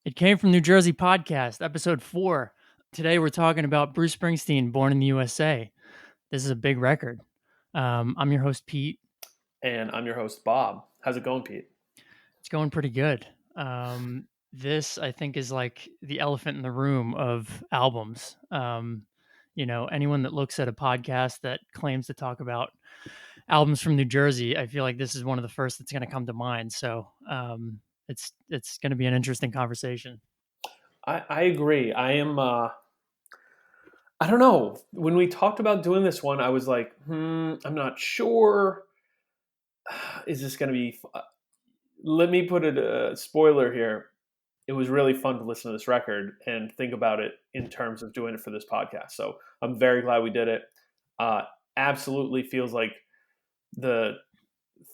It Came from New Jersey podcast, episode 4. Today we're talking about Bruce Springsteen, Born in the USA. This is a big record. I'm your host, Pete. And I'm your host, Bob. How's it going, Pete? It's going pretty good. This, I think, is like the elephant in the room of albums. Anyone that looks at a podcast that claims to talk about albums from New Jersey, I feel like this is one of the first that's going to come to mind. So it's going to be an interesting conversation. I agree. I don't know. When we talked about doing this one, I was like, I'm not sure. Is this going to be. Let me put it a spoiler here. It was really fun to listen to this record and think about it in terms of doing it for this podcast. So I'm very glad we did it. Uh, Absolutely feels like the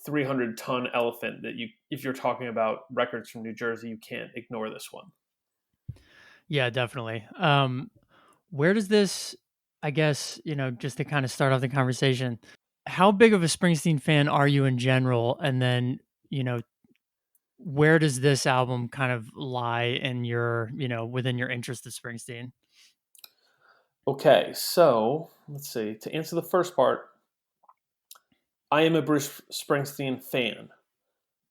300-ton elephant that if you're talking about records from New Jersey, you can't ignore this one. Yeah, definitely. Where does this, I guess, just to kind of start off the conversation, how big of a Springsteen fan are you in general? And then, you know, where does this album kind of lie in your, within your interest of Springsteen? Okay, so let's see. To answer the first part, I am a Bruce Springsteen fan.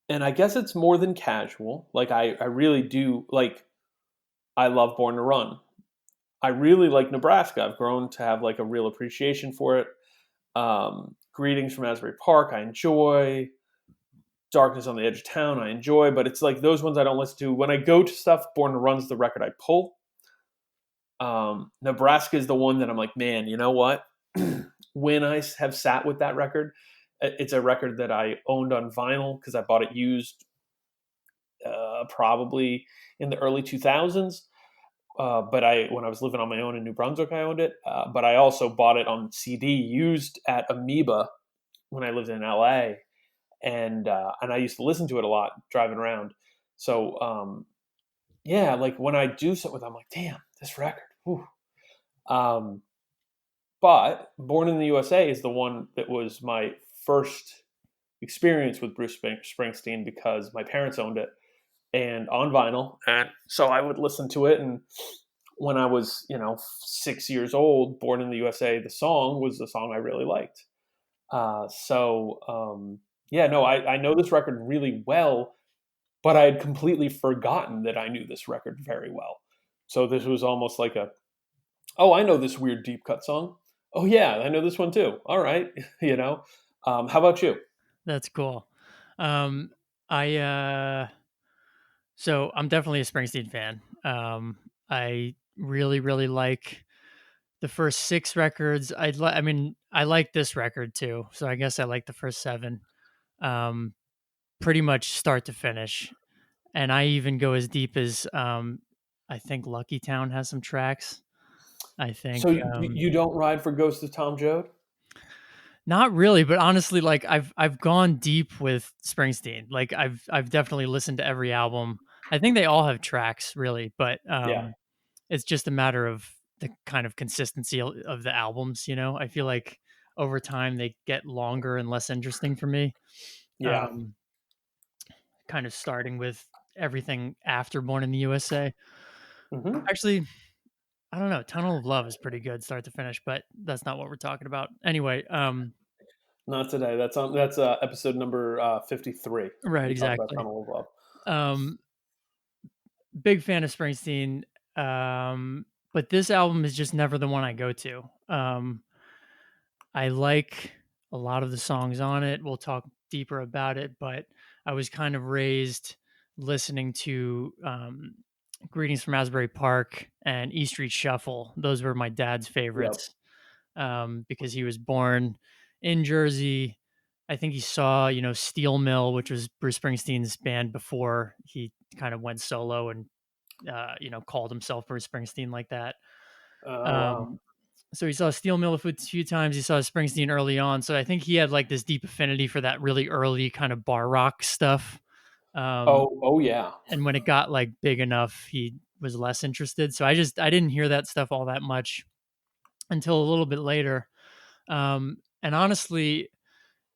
And I guess it's more than casual. Like, I really do, like, I love Born to Run. I really like Nebraska. I've grown to have, like, a real appreciation for it. Greetings from Asbury Park, I enjoy. Darkness on the Edge of Town, I enjoy. But it's like those ones I don't listen to. When I go to stuff, Born to Run's the record I pull. Nebraska is the one that I'm like, man, you know what? When I have sat with that record, it's a record that I owned on vinyl because I bought it used probably in the early 2000s. But when I was living on my own in New Brunswick, I owned it. But I also bought it on CD used at Amoeba when I lived in LA, and I used to listen to it a lot driving around. So yeah, like when I do something with it, I'm like, damn, this record. Whew. Um, but Born in the USA is the one that was my first experience with Bruce Springsteen because my parents owned it and on vinyl, and so I would listen to it. And when I was, 6 years old, "Born in the USA," the song was the song I really liked. Yeah, no, I know this record really well, but I had completely forgotten that I knew this record very well. So this was almost like oh, I know this weird deep cut song. Oh yeah, I know this one too. All right, you know. How about you? That's cool. Um, I, so I'm definitely a Springsteen fan. I really, really like the first 6 records. I mean, I like this record too. So I guess I like the first 7. Um, Pretty much start to finish. And I even go as deep as I think Lucky Town has some tracks. I So think you don't ride for Ghost of Tom Joad? not really, but honestly, like I've gone deep with Springsteen. Like I've definitely listened to every album. I think they all have tracks, really, but Yeah, it's just a matter of the kind of consistency of the albums. I feel like over time they get longer and less interesting for me. yeah. Um, Kind of starting with everything after Born in the USA. Hmm. Actually, I don't know. Tunnel of Love is pretty good start to finish, but that's not what we're talking about. Anyway, Not today. That's episode number 53. right, We talk about exactly. Tunnel of Love. Um, Big fan of Springsteen. But this album is just never the one I go to. I like a lot of the songs on it. We'll talk deeper about it, but I was kind of raised listening to Greetings from Asbury Park and E Street Shuffle. Those were my dad's Yep. favorites because he was born in Jersey. I think he saw, Steel Mill, which was Bruce Springsteen's band before he kind of went solo and, called himself Bruce Springsteen like that. Oh wow. Um, so he saw Steel Mill a few times. He saw Springsteen early on. So I think he had like this deep affinity for that really early kind of bar rock stuff. Um, Oh yeah. and when it got like big enough, he was less interested. So I didn't hear that stuff all that much until a little bit later. And honestly,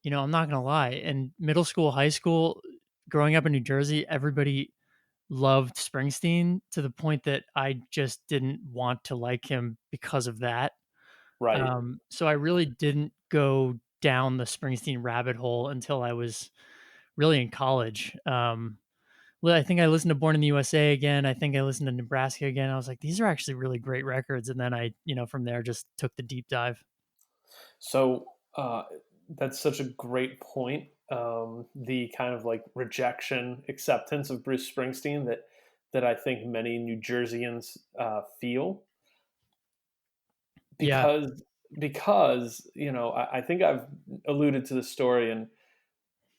I'm not gonna lie. In middle school, high school, growing up in New Jersey, everybody loved Springsteen to the point that I just didn't want to like him because of that. Right. So I really didn't go down the Springsteen rabbit hole until I was really in college. Well, I think I listened to Born in the USA again. I think I listened to Nebraska again. I was like, these are actually really great records. And then from there just took the deep dive. So that's such a great point. The kind of like rejection, acceptance of Bruce Springsteen that I think many New Jerseyans feel Yeah. because I think I've alluded to the story, and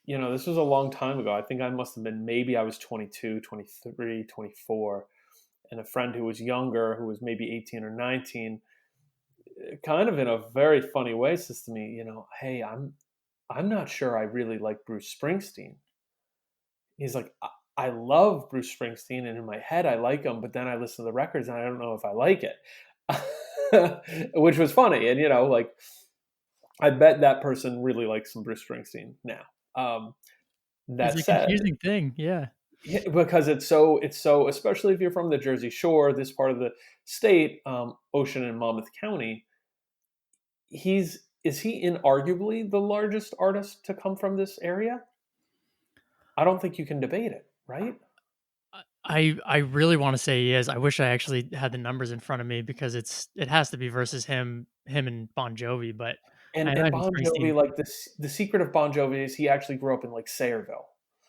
this was a long time ago. I think I must have been, maybe I was 22, 23, 24, and a friend who was younger, who was maybe 18 or 19, kind of in a very funny way says to me, hey, I'm not sure I really like Bruce Springsteen. He's like, I love Bruce Springsteen, and in my head I like him, but then I listen to the records and I don't know if I like it. Which was funny. And like, I bet that person really likes some Bruce Springsteen now. It's That a said, confusing thing. Yeah. yeah, because it's so, especially if you're from the Jersey Shore, this part of the state, Ocean and Monmouth County, is he inarguably the largest artist to come from this area? I don't think you can debate it, right? I really want to say he is. I wish I actually had the numbers in front of me because it has to be versus him and Bon Jovi, but I And imagine Bon Springsteen. Jovi, like, the secret of Bon Jovi is he actually grew up in like Sayreville. So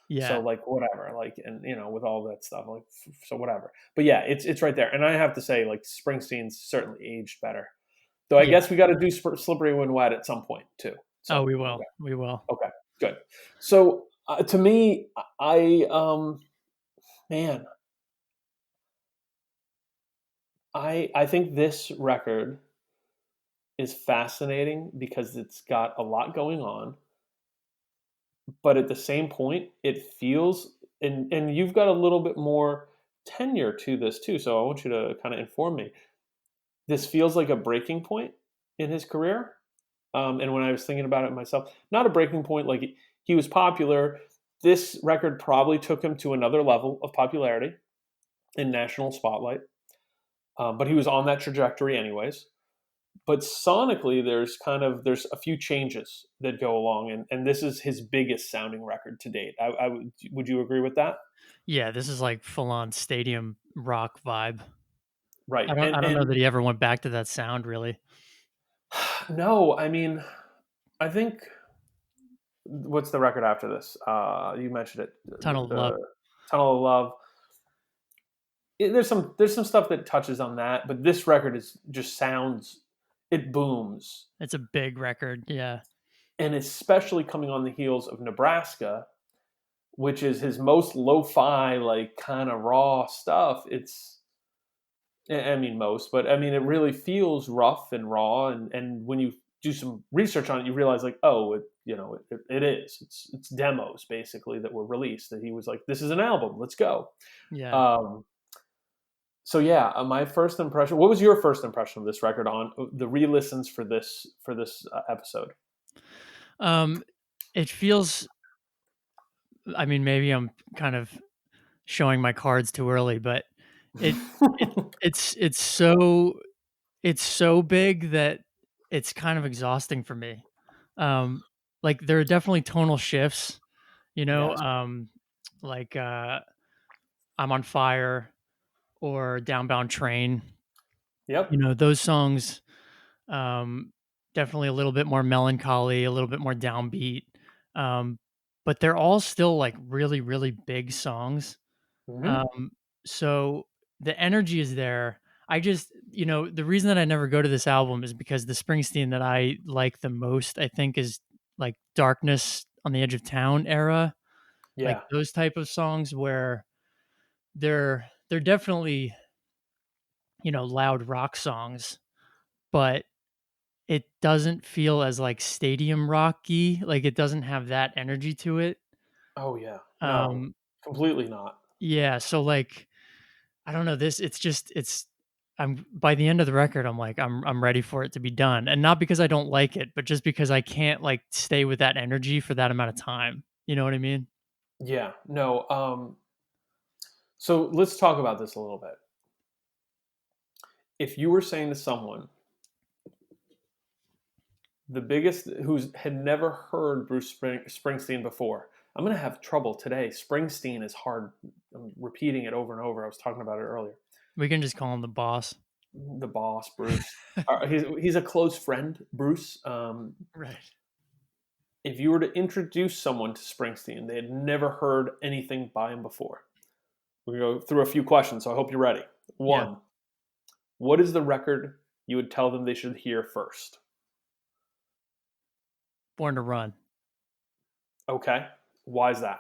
Yeah. like whatever, like, and with all that stuff, like, so whatever. But yeah, it's right there. And I have to say, like, Springsteen's certainly aged better. Though I Yeah. guess we got to do Slippery When Wet at some point too. Oh, So we okay, will. We will. okay, good. So to me, man, I think this record is fascinating because it's got a lot going on, but at the same point, it feels, and you've got a little bit more tenure to this too. So I want you to kind of inform me. This feels like a breaking point in his career. And when I was thinking about it myself, not a breaking point, like he was popular. This record probably took him to another level of popularity in national spotlight, but he was on that trajectory anyways. But sonically, there's a few changes that go along, and this is his biggest sounding record to date. Would you agree with that? Yeah, this is like full on stadium rock vibe. Right, I and don't know that he ever went back to that sound really. no, I mean, I think, what's the record after this? You mentioned it, Tunnel of Love. the Tunnel of Love. There's some stuff that touches on that, but this record is just sounds, it booms, It's a big record. Yeah. and especially coming on the heels of Nebraska, which is his most lo-fi, like, kind of raw stuff. I mean, most, but I mean, it really feels rough and raw. And when you do some research on it, you realize, like, oh, it is. It's demos basically that were released. That he was like, this is an album. Let's go. Yeah. Um, so yeah, my first impression. What was your first impression of this record on the re-listens for this episode? Um it feels, I mean, maybe I'm kind of showing my cards too early, but it it it's so big that it's kind of exhausting for me. Um, like there are definitely tonal shifts, you know, Yes. like I'm on Fire or Downbound Train. Yep. Those songs, um, definitely a little bit more melancholy, a little bit more downbeat. Um, but they're all still like really, really big songs. Hmm. Um, so the energy is there. I just, the reason that I never go to this album is because the Springsteen that I like the most, I think, is like Darkness on the Edge of Town era, like Yeah. those type of songs where they're definitely, loud rock songs, but it doesn't feel as like stadium rocky, like it doesn't have that energy to it. Oh yeah. No, Um, completely not. yeah, so like I don't know, this it's just it's I'm by the end of the record, I'm like, I'm ready for it to be done, and not because I don't like it, but just because I can't, like, stay with that energy for that amount of time. You know what I mean? Yeah. No. So let's talk about this a little bit. If you were saying to someone, the biggest, who's had never heard Springsteen before, I'm going to have trouble today. Springsteen is hard. I'm repeating it over and over. I was talking about it earlier. We can just call him the boss. The boss, Bruce. He's a close friend, Bruce. Right. If you were to introduce someone to Springsteen, they had never heard anything by him before. We're going to go through a few questions, so I hope you're ready. Yeah. One, what is the record you would tell them they should hear first? Born to Run. Okay. Why is that?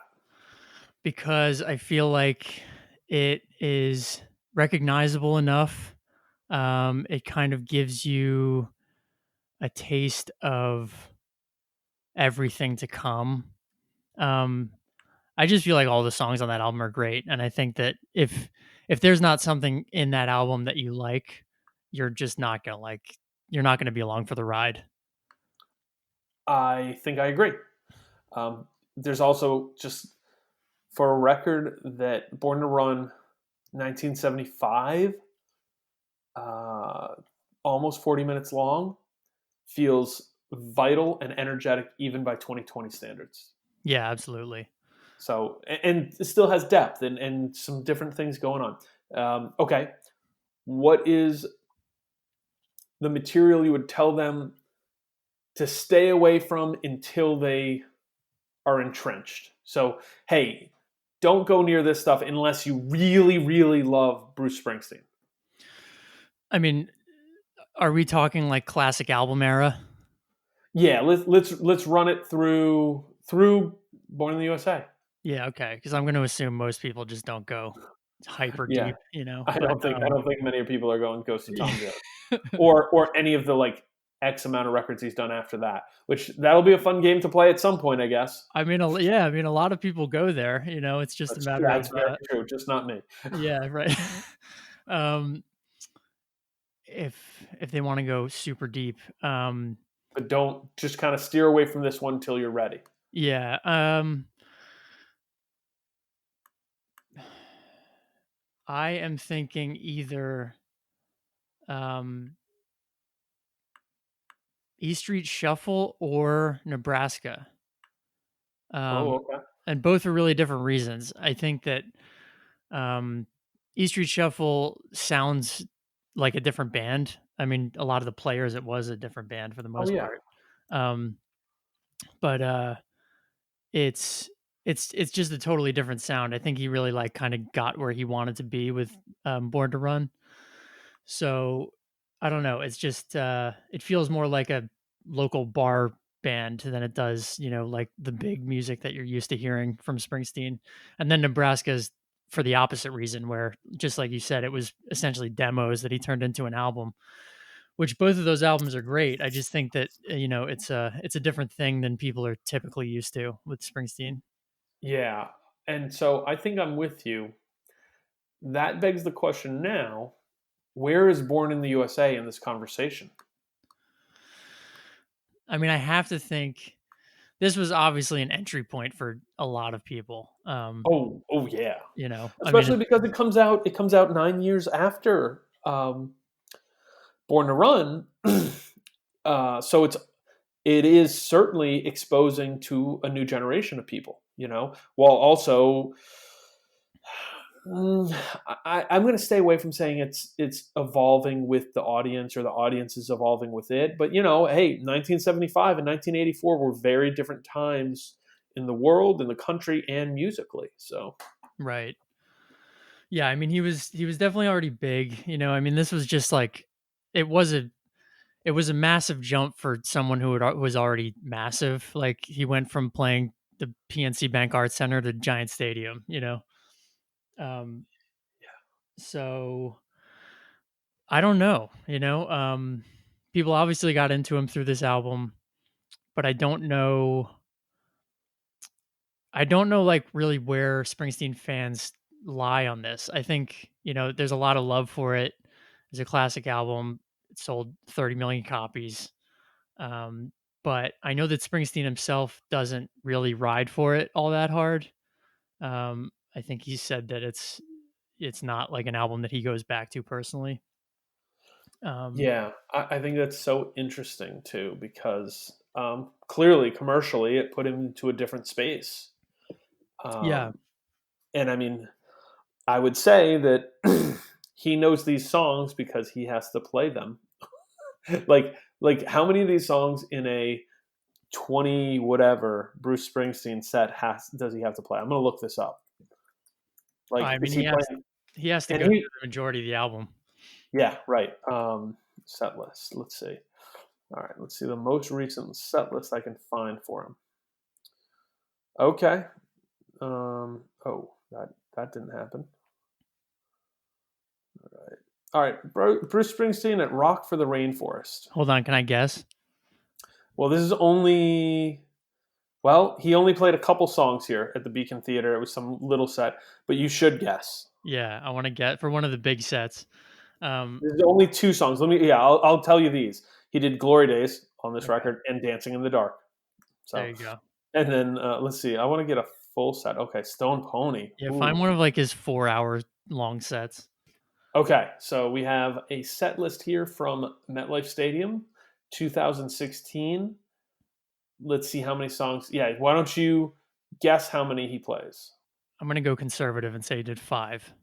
Because I feel like it is recognizable enough. It kind of gives you a taste of everything to come. Um, I just feel like all the songs on that album are great, and I think that if there's not something in that album that you like, you're just not gonna like. You're not gonna be along for the ride. I think I agree. There's also just for a record that Born to Run 1975, uh, almost 40 minutes long, feels vital and energetic even by 2020 standards. Yeah, absolutely. So, and it still has depth and some different things going on. Okay. What is the material you would tell them to stay away from until they are entrenched? So, hey, don't go near this stuff unless you really, really love Bruce Springsteen. I mean, are we talking like classic album era? Yeah, let's run it through Born in the USA. Yeah, okay. Because I'm going to assume most people just don't go hyper Yeah, deep, you know. I But don't think many people are going Ghost of yeah. Tom Jones or any of the like X amount of records he's done after that. Which that'll be a fun game to play at some point, I guess. I mean, yeah. I mean, a lot of people go there. You know, it's just a matter of That's very true. Just not me. yeah, right. um, if they want to go super deep, But don't just kind of steer away from this one till you're ready. yeah. I am thinking either um, E Street Shuffle or Nebraska. Oh, Um, okay. and both for really different reasons. I think that um, E Street Shuffle sounds like a different band. I mean, a lot of the players, it was a different band for the Oh most yeah. part. Um, but it's it's just a totally different sound. I think he really like kind of got where he wanted to be with Born to Run. So I don't know. It's just it feels more like a local bar band than it does, you know, like the big music that you're used to hearing from Springsteen. And then Nebraska's for the opposite reason, where just like you said, it was essentially demos that he turned into an album. Which both of those albums are great. I just think that you know it's a different thing than people are typically used to with Springsteen. Yeah. And so I think I'm with you. That begs the question now, where is Born in the USA in this conversation? I mean, I have to think this was obviously an entry point for a lot of people. Oh yeah. You know, I mean, Especially because it comes out 9 years after Born to Run. So it is certainly exposing to a new generation of people, while also I'm going to stay away from saying it's evolving with the audience or the audience is evolving with it. But hey, 1975 and 1984 were very different times in the world, in the country, and musically. So right. Yeah, I mean, he was definitely already big. You know, I mean, this was just like it was a it was a massive jump for someone who was already massive. Like he went from playing the PNC Bank Arts Center to Giant Stadium. You know, um, so I don't know. You know, people obviously got into him through this album, but I don't know. I don't know, like really where Springsteen fans lie on this. I think you know there's a lot of love for it. It's a classic album. It sold 30 million copies. Um, but I know that Springsteen himself doesn't really ride for it all that hard. I think he said that it's not like an album that he goes back to personally. Um, Yeah, I think that's so interesting too because clearly commercially it put him into a different space. yeah, Um, and I mean, I would say that he knows these songs because he has to play them. like how many of these songs in a 20 whatever Bruce Springsteen set has does he have to play? I'm gonna look this up. Like, I mean is he playing? he has to And go through he, the majority of the album. yeah, right. Set list. Let's see. All right, let's see the most recent set list I can find for him. Okay. Oh, that didn't happen. All right. All right. Bruce Springsteen at Rock for the Rainforest. Hold on, can I guess? Well, this is only. Well, he only played a couple songs here at the Beacon Theater. It was some little set, but you should guess. Yeah, I want to get for one of the big sets. Um, There's only two songs. Let me. Yeah, I'll tell you these. He did "Glory Days" on this okay, record and "Dancing in the Dark." there So, you go. and then let's see. I want to get a full set. Okay, Stone Pony. Yeah, find Ooh. one of like his 4 hour long sets. Okay, so we have a set list here from MetLife Stadium, 2016. Let's see how many songs. Yeah, why don't you guess how many he plays? I'm gonna go conservative and say he did 5.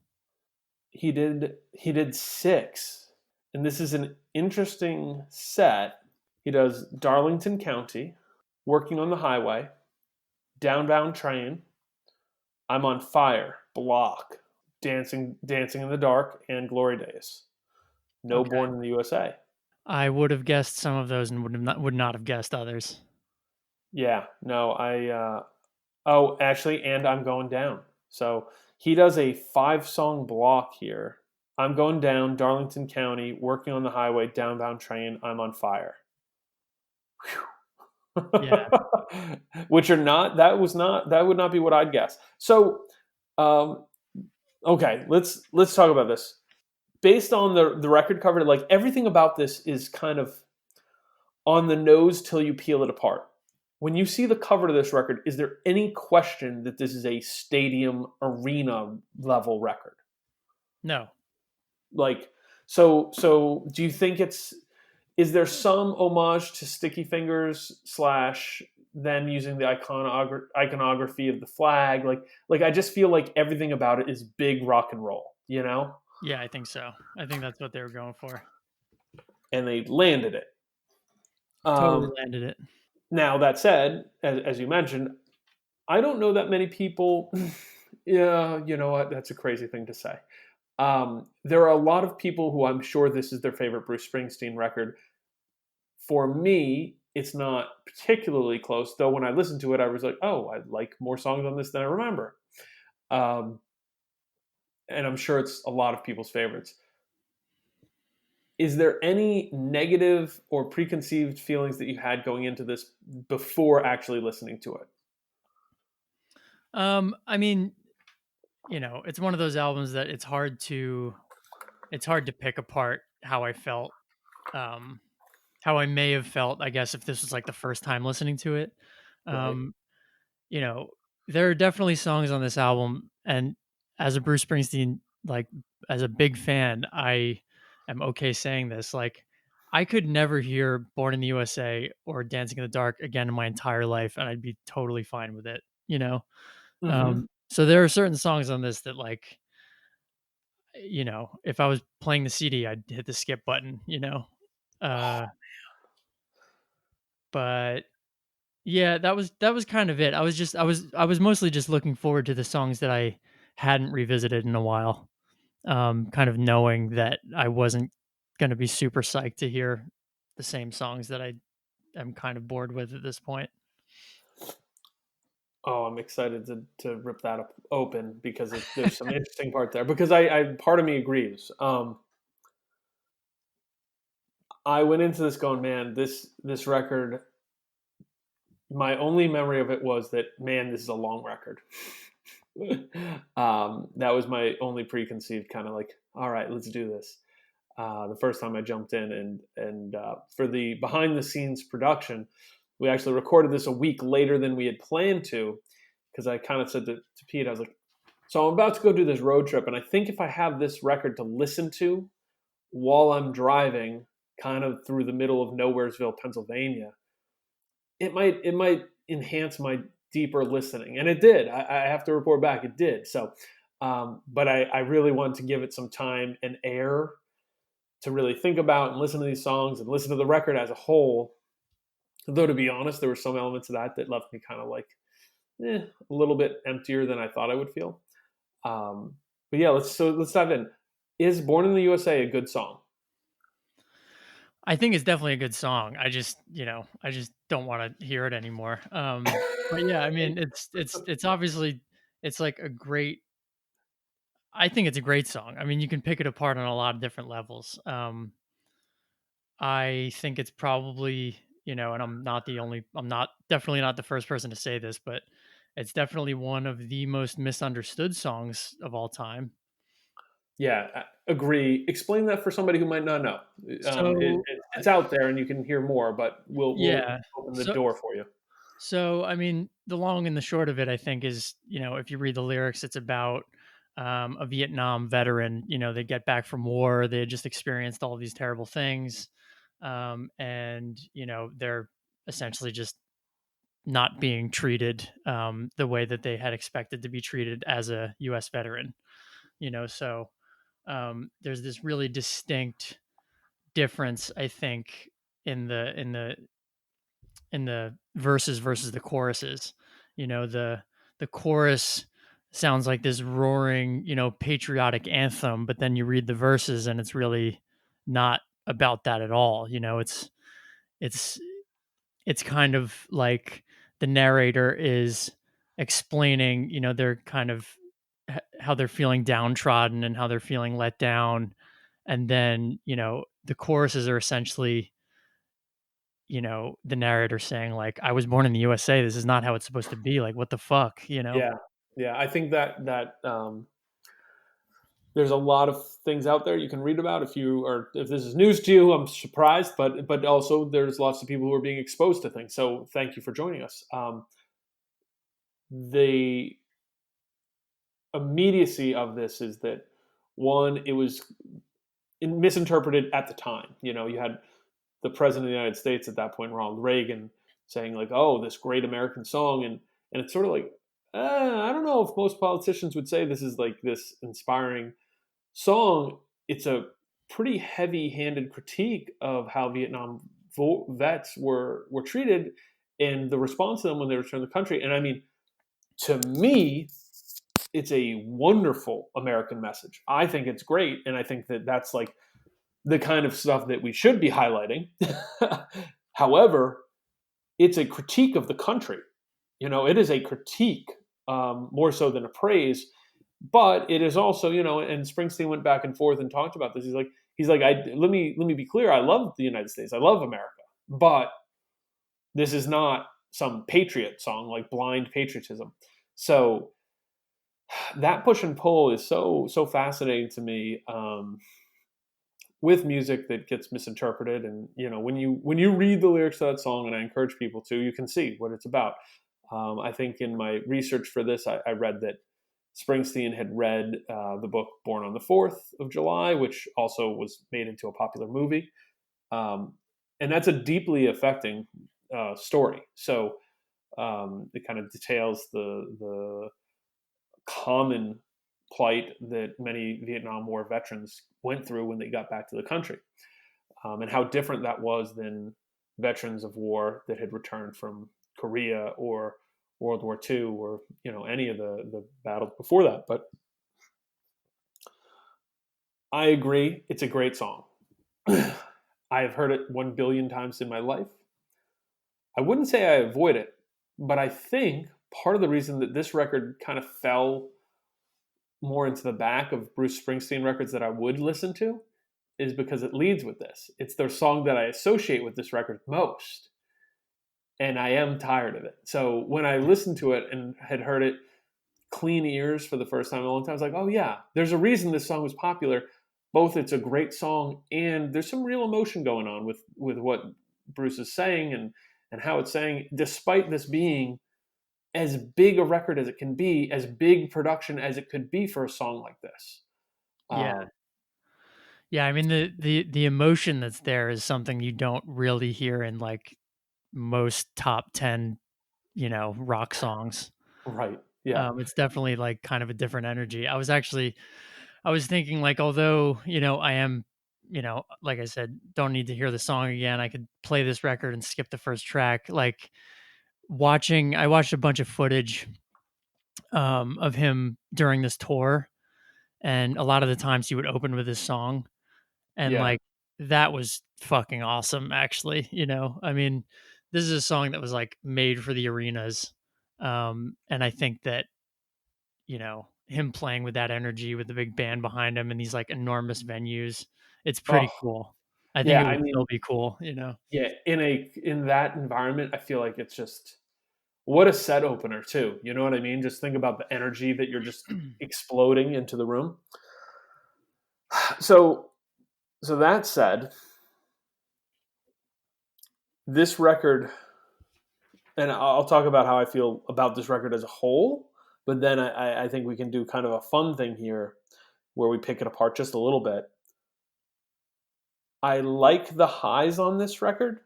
He did six, and this is an interesting set. He does Darlington County, Working on the Highway, Downbound Train, I'm on Fire, Block, Dancing in the Dark, and Glory Days. No Okay, Born in the USA. I would have guessed some of those and would not have guessed others. Yeah, no, oh, actually, and I'm Going Down. So he does a 5 song block here. I'm Going Down, Darlington County, Working on the Highway, Downbound Train, I'm on Fire. Yeah. Which are not, that would not be what I'd guess. So, um, okay, let's talk about this. Based on the record cover, like everything about this is kind of on the nose till you peel it apart. When you see the cover to this record, is there any question that this is a stadium arena level record? No. Like, so do you think is there some homage to Sticky Fingers slash then using the iconography of the flag? Like I just feel like everything about it is big rock and roll, you know? Yeah, I think so. I think that's what they were going for. And they landed it. Totally Um, landed it. Now that said, as you mentioned, I don't know that many people. Yeah, you know what? That's a crazy thing to say. There are a lot of people who I'm sure this is their favorite Bruce Springsteen record. For me, it's not particularly close, though when I listened to it, I was like, oh, I like more songs on this than I remember. Um, and I'm sure it's a lot of people's favorites. Is there any negative or preconceived feelings that you had going into this before actually listening to it? I mean, it's one of those albums that it's hard to pick apart how I felt, um, how I may have felt, I guess, if this was like the first time listening to it. Right. Um, you know, there are definitely songs on this album, and as a Bruce Springsteen, like as a big fan, I am okay saying this. Like, I could never hear "Born in the USA" or "Dancing in the Dark" again in my entire life, and I'd be totally fine with it. Mm-hmm. So there are certain songs on this that, like, if I was playing the CD, I'd hit the skip button. Uh, but yeah, that was kind of it. I was mostly just looking forward to the songs that I hadn't revisited in a while. Kind of knowing that I wasn't gonna be super psyched to hear the same songs that I am kind of bored with at this point. Oh, I'm excited to rip that up open because there's some interesting part there. Because part of me agrees. I went into this going, man, this record. My only memory of it was that, man, this is a long record. That was my only preconceived kind of like, all right, let's do this. The first time I jumped in and for the behind the scenes production, we actually recorded this a week later than we had planned to because I kind of said to Pete, I was like, So I'm about to go do this road trip, and I think if I have this record to listen to while I'm driving, kind of through the middle of Nowheresville, Pennsylvania, it might enhance my deeper listening, and it did. I have to report back, it did. So, but I really want to give it some time and air to really think about and listen to these songs and listen to the record as a whole. Though to be honest, there were some elements of that that left me kind of like a little bit emptier than I thought I would feel. But yeah, let's dive in. Is "Born in the USA" a good song? I think it's definitely a good song. I just don't want to hear it anymore. But yeah, I mean, it's obviously it's like a great. I think it's a great song. I mean, you can pick it apart on a lot of different levels. I think it's probably, and I'm not definitely not the first person to say this, but it's definitely one of the most misunderstood songs of all time. Yeah, I agree. Explain that for somebody who might not know. So, It's out there, and you can hear more, but we'll yeah. open the So, door for you. I mean, the long and the short of it, I think, is, if you read the lyrics, it's about a Vietnam veteran. They get back from war, they had just experienced all these terrible things. And, they're essentially just not being treated the way that they had expected to be treated as a U.S. veteran. So there's this really distinct difference, I think, in the verses versus the choruses. The chorus sounds like this roaring, patriotic anthem, but then you read the verses and it's really not about that at all. It's it's kind of like the narrator is explaining, they're kind of how they're feeling downtrodden and how they're feeling let down. And then, the choruses are essentially, the narrator saying, like, I was born in the USA. This is not how it's supposed to be. Like, what the fuck? Yeah, yeah. I think that there's a lot of things out there you can read about. If this is news to you, I'm surprised, but also there's lots of people who are being exposed to things. So thank you for joining us. The immediacy of this is that one, it was misinterpreted at the time. You had the president of the United States at that point, Ronald Reagan, saying like, "Oh, this great American song," and it's sort of like, I don't know if most politicians would say this is like this inspiring song. It's a pretty heavy-handed critique of how Vietnam vets were treated and the response to them when they returned to the country. And I mean, to me, it's a wonderful American message. I think it's great, and I think that that's like the kind of stuff that we should be highlighting. However, it's a critique of the country. It is a critique, more so than a praise. But it is also, and Springsteen went back and forth and talked about this. He's like, let me be clear. I love the United States. I love America, but this is not some patriot song like blind patriotism. So that push and pull is so fascinating to me. With music that gets misinterpreted, and when you read the lyrics to that song, and I encourage people to, you can see what it's about. I think in my research for this, I read that Springsteen had read the book Born on the 4th of July, which also was made into a popular movie, and that's a deeply affecting story. So it kind of details the common plight that many Vietnam War veterans went through when they got back to the country, and how different that was than veterans of war that had returned from Korea or World War II, or any of the battles before that. But I agree, it's a great song. I have heard it 1 billion times in my life. I wouldn't say I avoid it, but I think part of the reason that this record kind of fell more into the back of Bruce Springsteen records that I would listen to is because it leads with this. It's the song that I associate with this record most. And I am tired of it. So when I listened to it and had heard it clean ears for the first time in a long time, I was like, oh yeah, there's a reason this song was popular. Both it's a great song and there's some real emotion going on with what Bruce is saying and how it's saying, despite this being as big a record as it can be, as big production as it could be for a song like this. Yeah. Um, Yeah, I mean the emotion that's there is something you don't really hear in like most top 10, rock songs. right. Yeah. It's definitely like kind of a different energy. I was thinking like although, I am, like I said, don't need to hear the song again. I could play this record and skip the first track. Like I watched a bunch of footage of him during this tour, and a lot of the times he would open with this song, and Yeah. like that was fucking awesome actually. I mean, this is a song that was like made for the arenas. And I think that, him playing with that energy with the big band behind him and these like enormous venues, it's Oh, pretty cool. I think yeah. it I would mean, still be cool. yeah. In that environment, I feel like it's just what a set opener too. You know what I mean? Just think about the energy that you're just exploding into the room. So, so that said, this record, and I'll talk about how I feel about this record as a whole. But then I think we can do kind of a fun thing here where we pick it apart just a little bit. I like the highs on this record,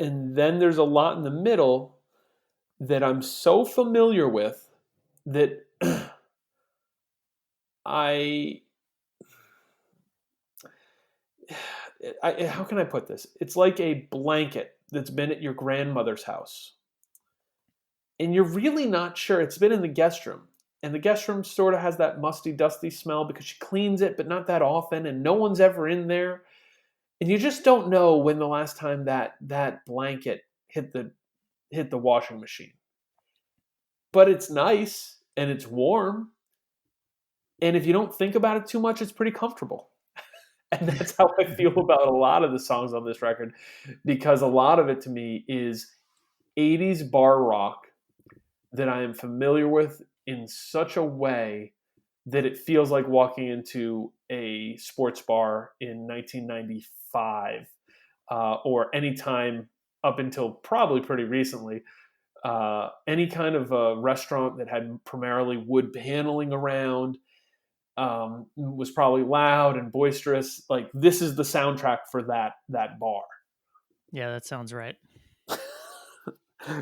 and then there's a lot in the middle that I'm so familiar with that I, how can I put this? It's like a blanket that's been at your grandmother's house, and you're really not sure. It's been in the guest room, and the guest room sort of has that musty, dusty smell because she cleans it, but not that often, and no one's ever in there, and you just don't know when the last time that blanket hit the washing machine. But it's nice and it's warm, and if you don't think about it too much, it's pretty comfortable. And that's how I feel about a lot of the songs on this record, because a lot of it to me is 80s bar rock that I am familiar with in such a way that it feels like walking into a sports bar in 1995, or any time up until probably pretty recently. Any kind of a restaurant that had primarily wood paneling around, was probably loud and boisterous. Like this is the soundtrack for that bar. Yeah, that sounds right.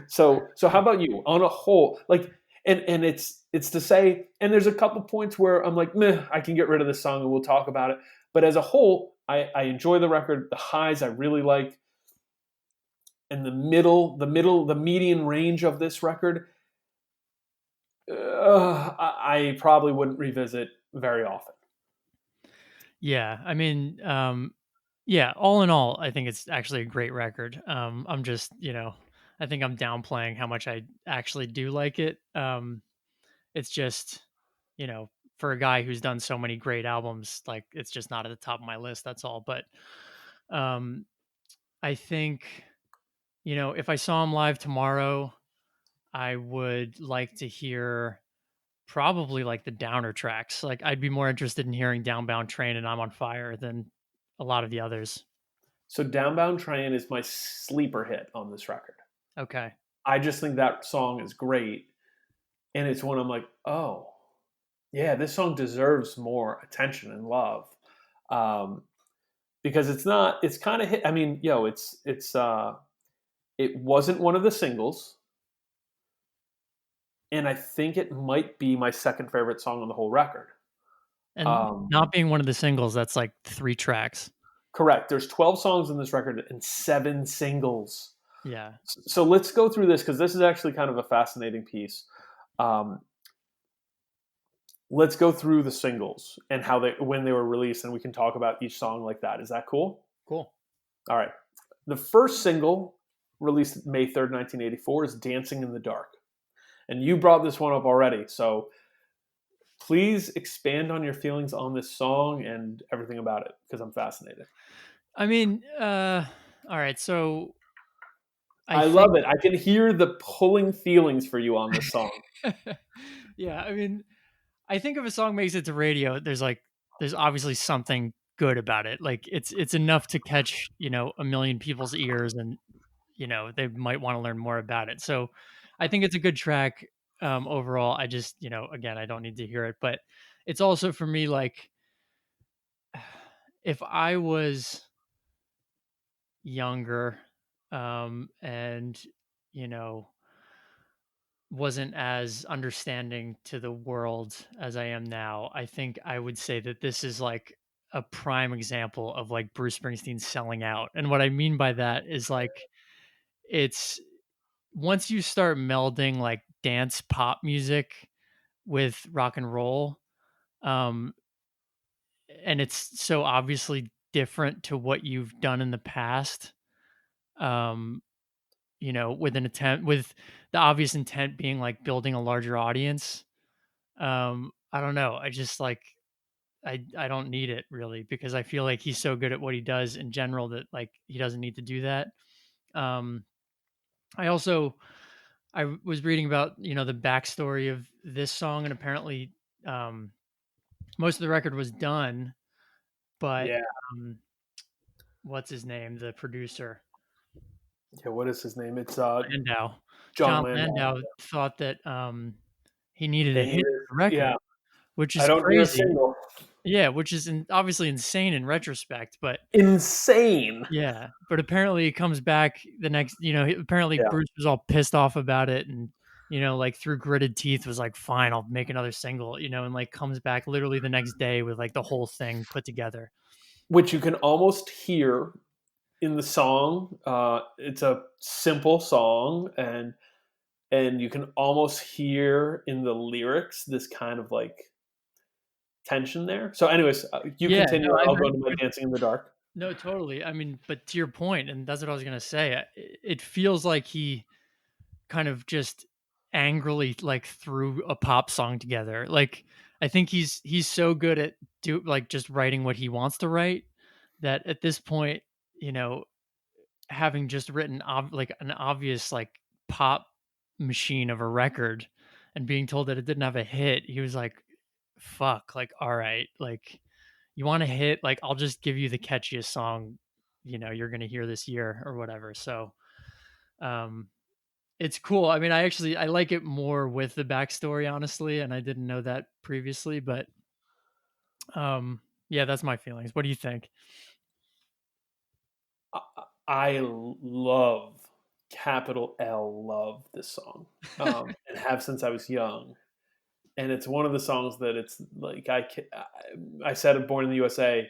So how about you on a whole? Like, and it's to say, and there's a couple points where I'm like, meh, I can get rid of this song and we'll talk about it. But as a whole, I enjoy the record. The highs I really like, and the median range of this record, I probably wouldn't revisit very often. Yeah, I mean, yeah, all in all, I think it's actually a great record. I'm just, I think I'm downplaying how much I actually do like it. It's just, you know, for a guy who's done so many great albums, like it's just not at the top of my list. That's all. But um, I think, if I saw him live tomorrow, I would like to hear probably like the downer tracks. Like I'd be more interested in hearing Downbound Train and I'm on Fire than a lot of the others. So Downbound Train is my sleeper hit on this record. Okay. I just think that song is great, and it's one I'm like, oh, yeah, this song deserves more attention and love, um, because it's not. It's kind of hit. I mean, it wasn't one of the singles, and I think it might be my second favorite song on the whole record. And Um, not being one of the singles, that's like 3 tracks. Correct. There's 12 songs in this record and 7 singles. Yeah. So let's go through this because this is actually kind of a fascinating piece. Um, let's go through the singles and how they when they were released, and we can talk about each song like that. Is that cool? Cool. All right. The first single, released May 3rd, 1984, is "Dancing in the Dark," and you brought this one up already. So please expand on your feelings on this song and everything about it because I'm fascinated. I mean, all right. So I I think, love it. I can hear the pulling feelings for you on this song. yeah, I mean, I think if a song makes it to radio, there's obviously something good about it. Like it's enough to catch, a million people's ears and, they might want to learn more about it. So I think it's a good track overall. I just, again, I don't need to hear it, but it's also for me like if I was younger and you know wasn't as understanding to the world as I am now, I think I would say that this is like a prime example of like Bruce Springsteen selling out. And what I mean by that is like it's once you start melding like dance pop music with rock and roll, um, and it's so obviously different to what you've done in the past, um, with an attempt with the obvious intent being like building a larger audience. I don't know. I just like I don't need it really because I feel like he's so good at what he does in general that like he doesn't need to do that. Um, I also was reading about the backstory of this song, and apparently um, most of the record was done, but Yeah. um, what's his name, the producer Yeah. What is his name? It's Landau, John John Landau. Landau thought that he needed a They hit needed. for the record, Yeah. which I is don't need a crazy. single. Yeah, which is obviously insane in retrospect, but Insane. yeah, but apparently it comes back the next, apparently Yeah. Bruce was all pissed off about it and, like through gritted teeth was like, fine, I'll make another single, and like comes back literally the next day with like the whole thing put together. Which you can almost hear in the song. It's a simple song, and you can almost hear in the lyrics this kind of like tension there. So, anyways, you Yeah, continue. no, I I'll go agree. into my dancing in the dark. No, totally. I mean, but to your point, and that's what I was gonna say, it feels like he kind of just angrily like threw a pop song together. Like I think he's so good at like just writing what he wants to write that at this point, you know, having just written like an obvious like pop machine of a record and being told that it didn't have a hit, he was like, fuck, like all right, like you want a hit, like I'll just give you the catchiest song, you're going to hear this year or whatever. So, um it's cool. I mean, I like it more with the backstory, honestly, and I didn't know that previously, but um, yeah, that's my feelings. What do you think? I, I love, capital L, love this song, and have since I was young. And it's one of the songs that it's like I said, "Born in the USA"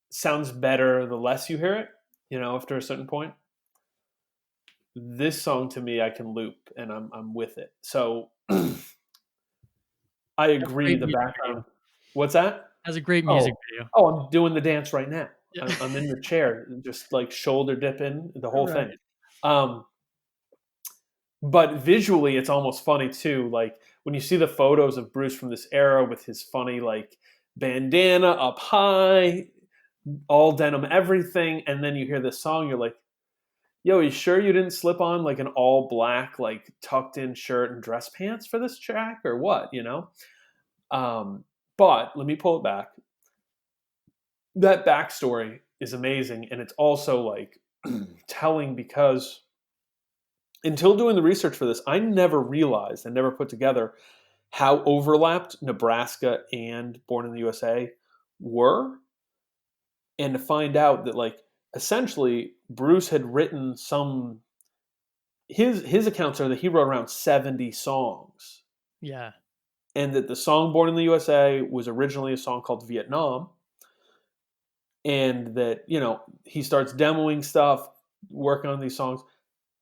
sounds better the less you hear it. After a certain point, this song to me I can loop and I'm with it. So I Has a agree. great The music background. video. What's that? Has a great music Oh, video. oh, I'm doing the dance right now. Yeah. I'm in the chair, just like shoulder dipping, the All whole right. thing. Um, but visually, it's almost funny too. Like when you see the photos of Bruce from this era with his funny like bandana up high, all denim everything, and then you hear this song, you're like, "Yo, you sure you didn't slip on like an all black, like tucked in shirt and dress pants for this track, or what?" Um, but let me pull it back. That backstory is amazing, and it's also like telling because until doing the research for this, I never realized and never put together how overlapped Nebraska and Born in the USA were, and to find out that like essentially Bruce had written some his accounts are that he wrote around 70 songs, Yeah. and that the song Born in the USA was originally a song called Vietnam, and that he starts demoing stuff, working on these songs.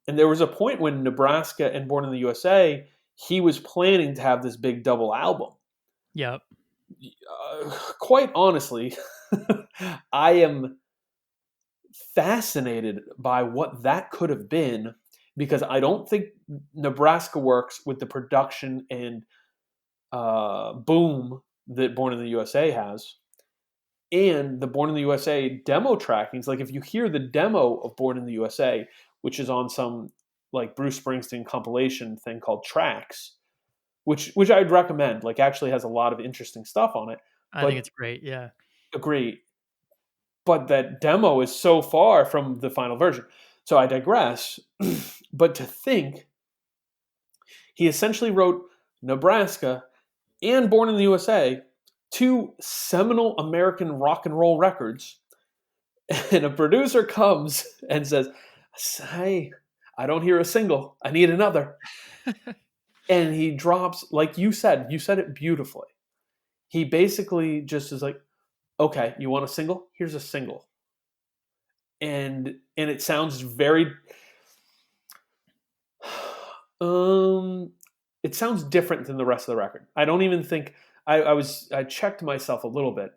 And there was a point when Nebraska and Born in the USA, he was planning to have this big double album. Yep. Quite honestly, I am fascinated by what that could have been, because I don't think Nebraska works with the production and boom that Born in the USA has. And the Born in the USA demo trackings, like if you hear the demo of Born in the USA, which is on some like Bruce Springsteen compilation thing called Tracks, which I'd recommend, like actually has a lot of interesting stuff on it. I think But it's great. Yeah. agree, but that demo is so far from the final version. So I digress. But to think he essentially wrote Nebraska and Born in the USA, two seminal American rock and roll records, and a producer comes and says, "Hey, I don't hear a single. I need another." And he drops, like you said it beautifully. He basically just is like, "Okay, you want a single? Here's a single." And it sounds very um it sounds different than the rest of the record. I don't even think I checked myself a little bit.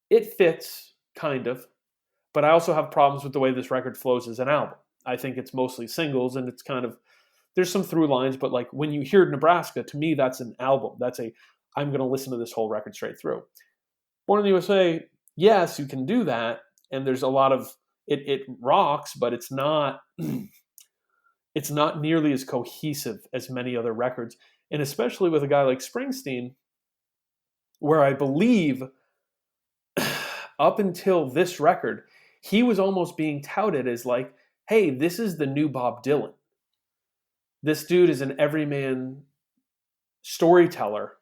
It fits kind of, but I also have problems with the way this record flows as an album. I think it's mostly singles and it's kind of there's some through lines, but like when you hear Nebraska, to me that's an album. That's a I'm going to listen to this whole record straight through. Born in the USA, yes, you can do that, and there's a lot of it rocks, but it's not it's not nearly as cohesive as many other records, and especially with a guy like Springsteen, where I believe up until this record, he was almost being touted as like, hey, this is the new Bob Dylan. This dude is an everyman storyteller.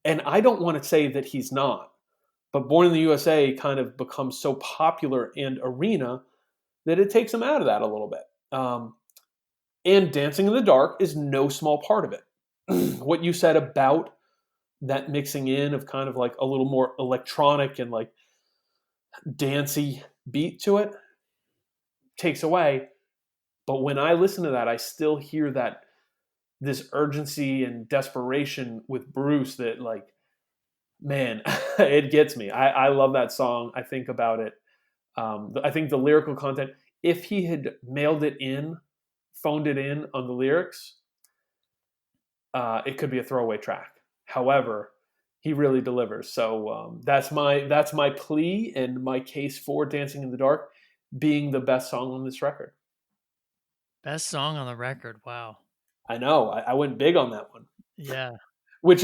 And I don't want to say that he's not, but Born in the USA kind of becomes so popular and arena that it takes him out of that a little bit. And Dancing in the Dark is no small part of it. What you said about that mixing in of kind of like a little more electronic and like dancey beat to it takes away. But when I listen to that, I still hear that this urgency and desperation with Bruce that like, man, it gets me. I love that song. I think about it. I think the lyrical content, if he had mailed it in, phoned it in on the lyrics, it could be a throwaway track. However, he really delivers. So that's my plea and my case for Dancing in the Dark being the best song on this record. Best song on the record. Wow. I know I went big on that one, Yeah. which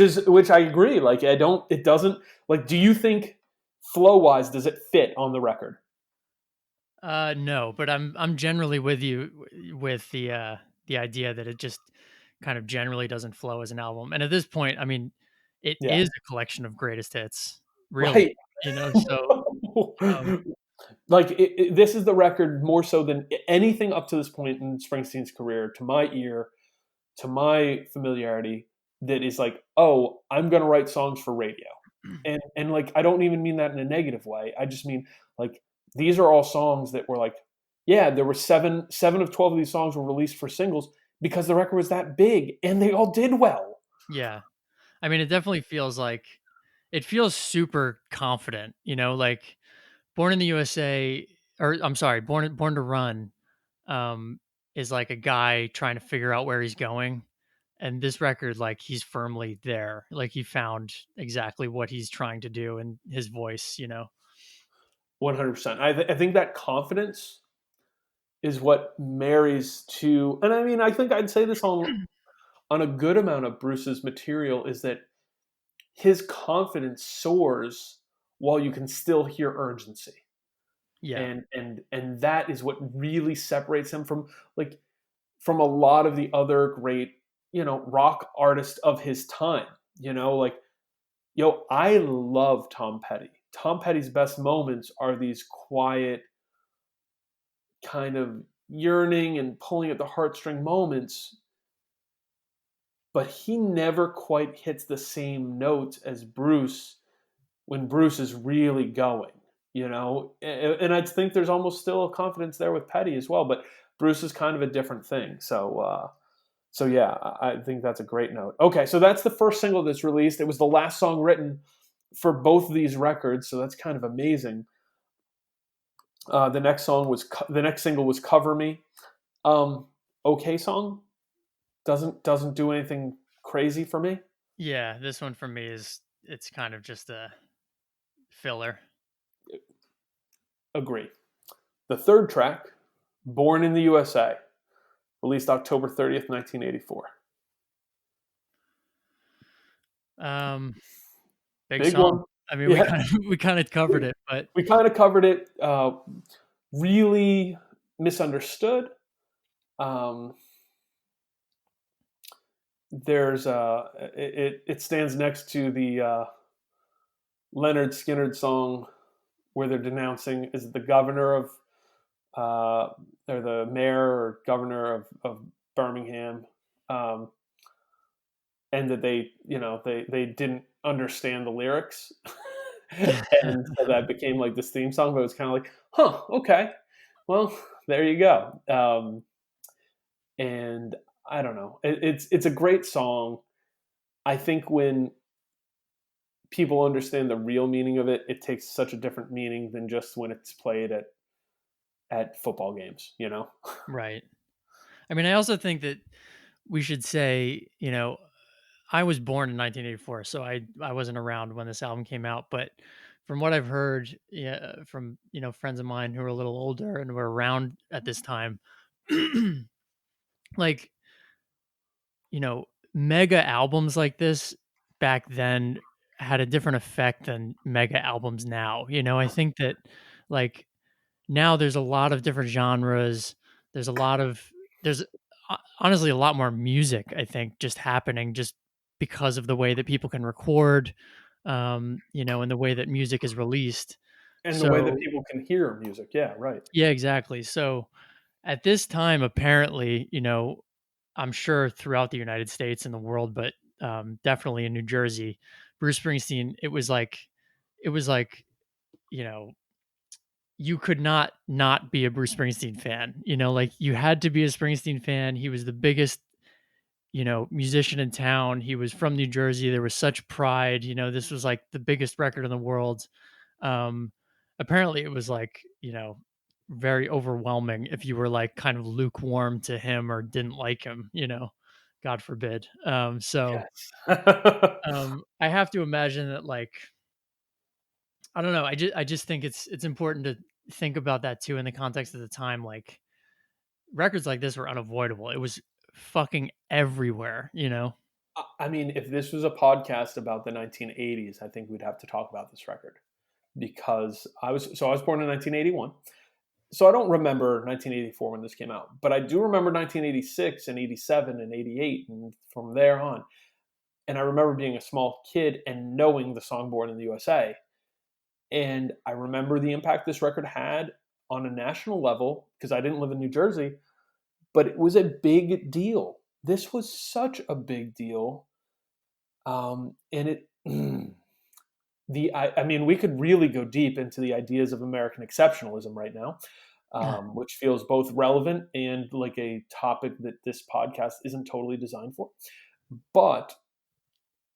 I agree. Like it doesn't like. Do you think flow wise does it fit on the record? No, but I'm generally with you with the idea that it just kind of generally doesn't flow as an album. And at this point, I mean, it Yeah, is a collection of greatest hits, really. right. So um, Like this is the record more so than anything up to this point in Springsteen's career, to my ear, to my familiarity, that is like, oh, I'm gonna write songs for radio, and like I don't even mean that in a negative way. I just mean like these are all songs that were like, yeah, there were seven of 12 of these songs were released for singles because the record was that big, and they all did well. yeah, I mean, it definitely feels like it feels super confident, like Born in the USA, or I'm sorry, Born to Run, is like a guy trying to figure out where he's going. And this record, like he's firmly there. Like he found exactly what he's trying to do in his voice. 100%. I think that confidence is what marries to, and I mean, I think I'd say this on a good amount of Bruce's material is that his confidence soars while you can still hear urgency. Yeah. And that is what really separates him from like from a lot of the other great, rock artists of his time. Like I love Tom Petty. Tom Petty's best moments are these quiet kind of yearning and pulling at the heartstring moments, but he never quite hits the same notes as Bruce when Bruce is really going. And I think there's almost still a confidence there with Petty as well, but Bruce is kind of a different thing. So yeah, I think that's a great note. Okay, so that's the first single that's released. It was the last song written for both of these records, so that's kind of amazing. The next single was "Cover Me." Okay, song doesn't do anything crazy for me. Yeah. This one for me it's kind of just a filler. Agree. The third track, "Born in the USA," released October 30th, 1984. Um, Big Big song. one. I mean, we Yeah, kind of we kind of covered it, but we kind of covered it. Really, misunderstood. Um, there's it stands next to the Leonard Skinner song where they're denouncing is the governor of uh, or the mayor or governor of Birmingham, um, and that they didn't understand the lyrics, and so that became like this theme song. But it was kind of like, huh, okay, well, there you go. And I don't know, it's a great song. I think when people understand the real meaning of it, it takes such a different meaning than just when it's played at football games. You know? Right. I mean, I also think that we should say, I was born in 1984, so I wasn't around when this album came out, but from what I've heard, yeah, from, friends of mine who are a little older and were around at this time, like, mega albums like this back then had a different effect than mega albums now. I think that, like, now there's a lot of different genres. There's a lot of there's honestly a lot more music, I think, just happening just because of the way that people can record, and the way that music is released. And the way that So, people can hear music. Yeah, right. yeah, exactly. So at this time, apparently, I'm sure throughout the United States and the world, but definitely in New Jersey, Bruce Springsteen, it was like, you know, you could not be a Bruce Springsteen fan. Like, you had to be a Springsteen fan. He was the biggest, musician in town. He was from New Jersey. There was such pride. This was like the biggest record in the world. Um, Apparently, it was like, very overwhelming if you were like kind of lukewarm to him or didn't like him. God forbid. So Yes. I have to imagine that, like, I don't know. I just think it's important to think about that too in the context of the time. Like, records like this were unavoidable. It was fucking everywhere. I mean, if this was a podcast about the 1980s, I think we'd have to talk about this record because I was born in 1981. So I don't remember 1984 when this came out, but I do remember 1986 and 87 and 88 and from there on. And I remember being a small kid and knowing the song Born in the USA. And I remember the impact this record had on a national level because I didn't live in New Jersey, but it was a big deal. This was such a big deal. And it, I mean, we could really go deep into the ideas of American exceptionalism right now, which feels both relevant and like a topic that this podcast isn't totally designed for. But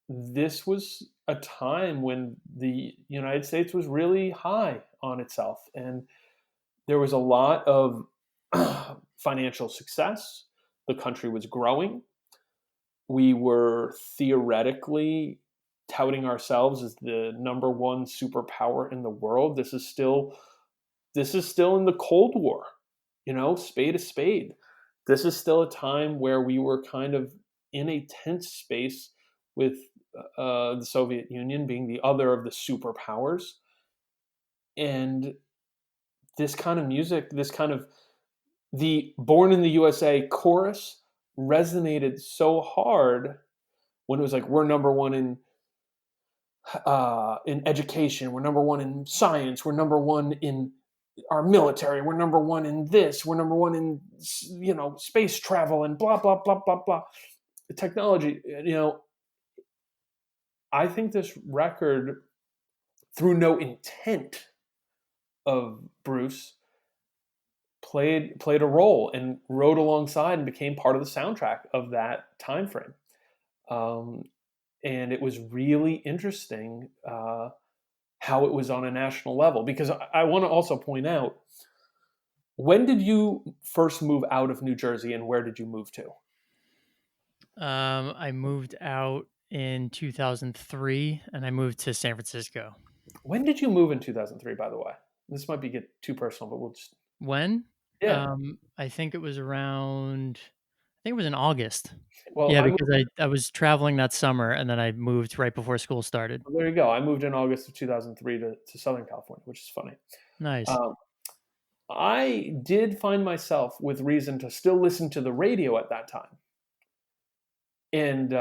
this was a time when the United States was really high on itself, and there was a lot of financial success. The country was growing. We were theoretically touting ourselves as the number one superpower in the world. This is still in the Cold War, spade a spade. This is still a time where we were kind of in a tense space with the Soviet Union being the other of the superpowers. And this kind of music, this kind of the Born in the USA chorus resonated so hard when it was like, we're number one in education, we're number one in science, we're number one in our military, we're number one in this, we're number one in space travel and blah blah blah blah blah technology. I think this record, through no intent of Bruce, played a role and rode alongside and became part of the soundtrack of that time frame. Um, and it was really interesting how it was on a national level. Because I want to also point out, when did you first move out of New Jersey and where did you move to? I moved out in 2003 and I moved to San Francisco. When did you move in 2003, by the way? This might be get too personal, but we'll just, When? yeah. I think it was around, I think it was in August. Well, Yeah, because I was traveling that summer and then I moved right before school started. there you go. I moved in August of 2003 to Southern California, which is funny. Nice. Um, I did find myself with reason to still listen to the radio at that time. And,